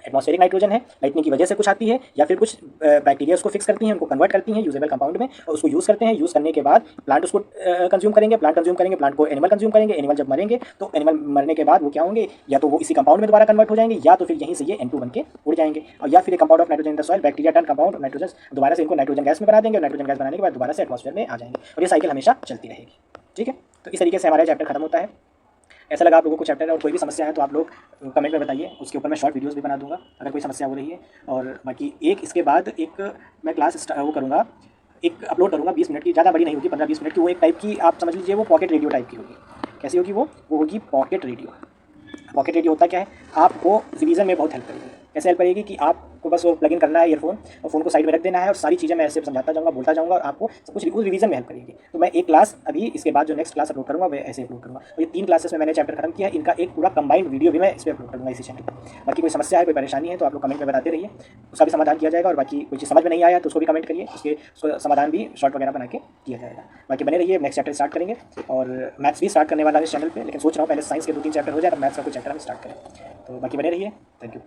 एटमॉस्फेरिक नाइट्रोजन है, लाइटनिंग की वजह से कुछ आती है या फिर कुछ बैक्टीरिया उसको फिक्स करती हैं, उनको कन्वर्ट करती हैं यूजेबल कंपाउंड में और उसको यूज़ करते हैं। यूज़ करने के बाद प्लांट उसको कंज्यूम करेंगे, प्लांट को एनिमल कंज्यूम करेंगे। एनिमल जब मरेंगे तो एनिमल मरने के बाद वो क्या होंगे, या तो वो इसी कंपाउंड में दोबारा कन्वर्ट हो जाएंगे या तो फिर यहीं से ये N2 बन के उड़ जाएंगे और या फिर compound of nitrogen in the soil bacteria turn compound nitrogen दोबारा से इनको नाइट्रोजन गैस में बना देंगे और नाइट्रोजन गैस बनाने के बाद दोबारा से एटमॉस्फेयर में आ जाएंगे और ये साइकिल हमेशा चलती रहेगी। ठीक है, तो इस तरीके से हमारा चैप्टर खत्म होता है। ऐसा लगा आप लोगों को चैप्टर और कोई भी समस्या है तो आप लोग कमेंट में बताइए, उसके ऊपर मैं शॉर्ट वीडियोस भी बना दूंगा अगर कोई समस्या हो रही है। और बाकी इसके बाद एक मैं क्लास वो करूँगा, एक अपलोड करूँगा 20 मिनट की, ज़्यादा बड़ी नहीं होगी, 15-20 मिनट की। वो एक टाइप की आप समझ लीजिए वो पॉकेट रेडियो टाइप की होगी। कैसी होगी वो होगी पॉकेट रेडियो। पॉकेट रेडियो होता क्या है, आपको रिवीजन में बहुत हेल्प करेगी। कैसे हेल्प करेगी कि आपको बस वो प्लग इन करना है ईयरफोन और फ़ोन को साइड में रख देना है और सारी चीज़ें मैं ऐसे समझाता जाऊँगा, बोलता जाऊँगा और आपको सब कुछ उस रिवीजन में हेल्प करेगी। तो मैं एक क्लास अभी इसके बाद जो नेक्स्ट क्लास अपलोड करूँगा मैं ऐसे अपलोड करूँगा और ये 3 क्लासेस में मैंने चैप्टर खत्म किया, इनका एक पूरा कंबाइंड वीडियो भी मैं इस पर अपलोड करूँगा इसी चैनल पर। बाकी कोई समस्या है, कोई परेशानी है तो आप लोग कमेंट में बताते रहिए, उसका भी समाधान किया जाएगा। और बाकी कोई चीज़ समझ में नहीं आया तो उसको भी कमेंट करिए, उसको समाधान भी शॉर्ट वगैरह बना के किया जाएगा। बाकी बने रहिए, नेक्स्ट चैप्टर स्टार्ट करेंगे और मैथ्स भी स्टार्ट करने वाला है इस चैनल पर, लेकिन सोच रहा हूँ पहले साइंस के 2-3 चैप्टर हो जाए तब मैथ्स का कोई चैप्टर हम स्टार्ट करें। तो बाकी बने रहिए, थैंक यू।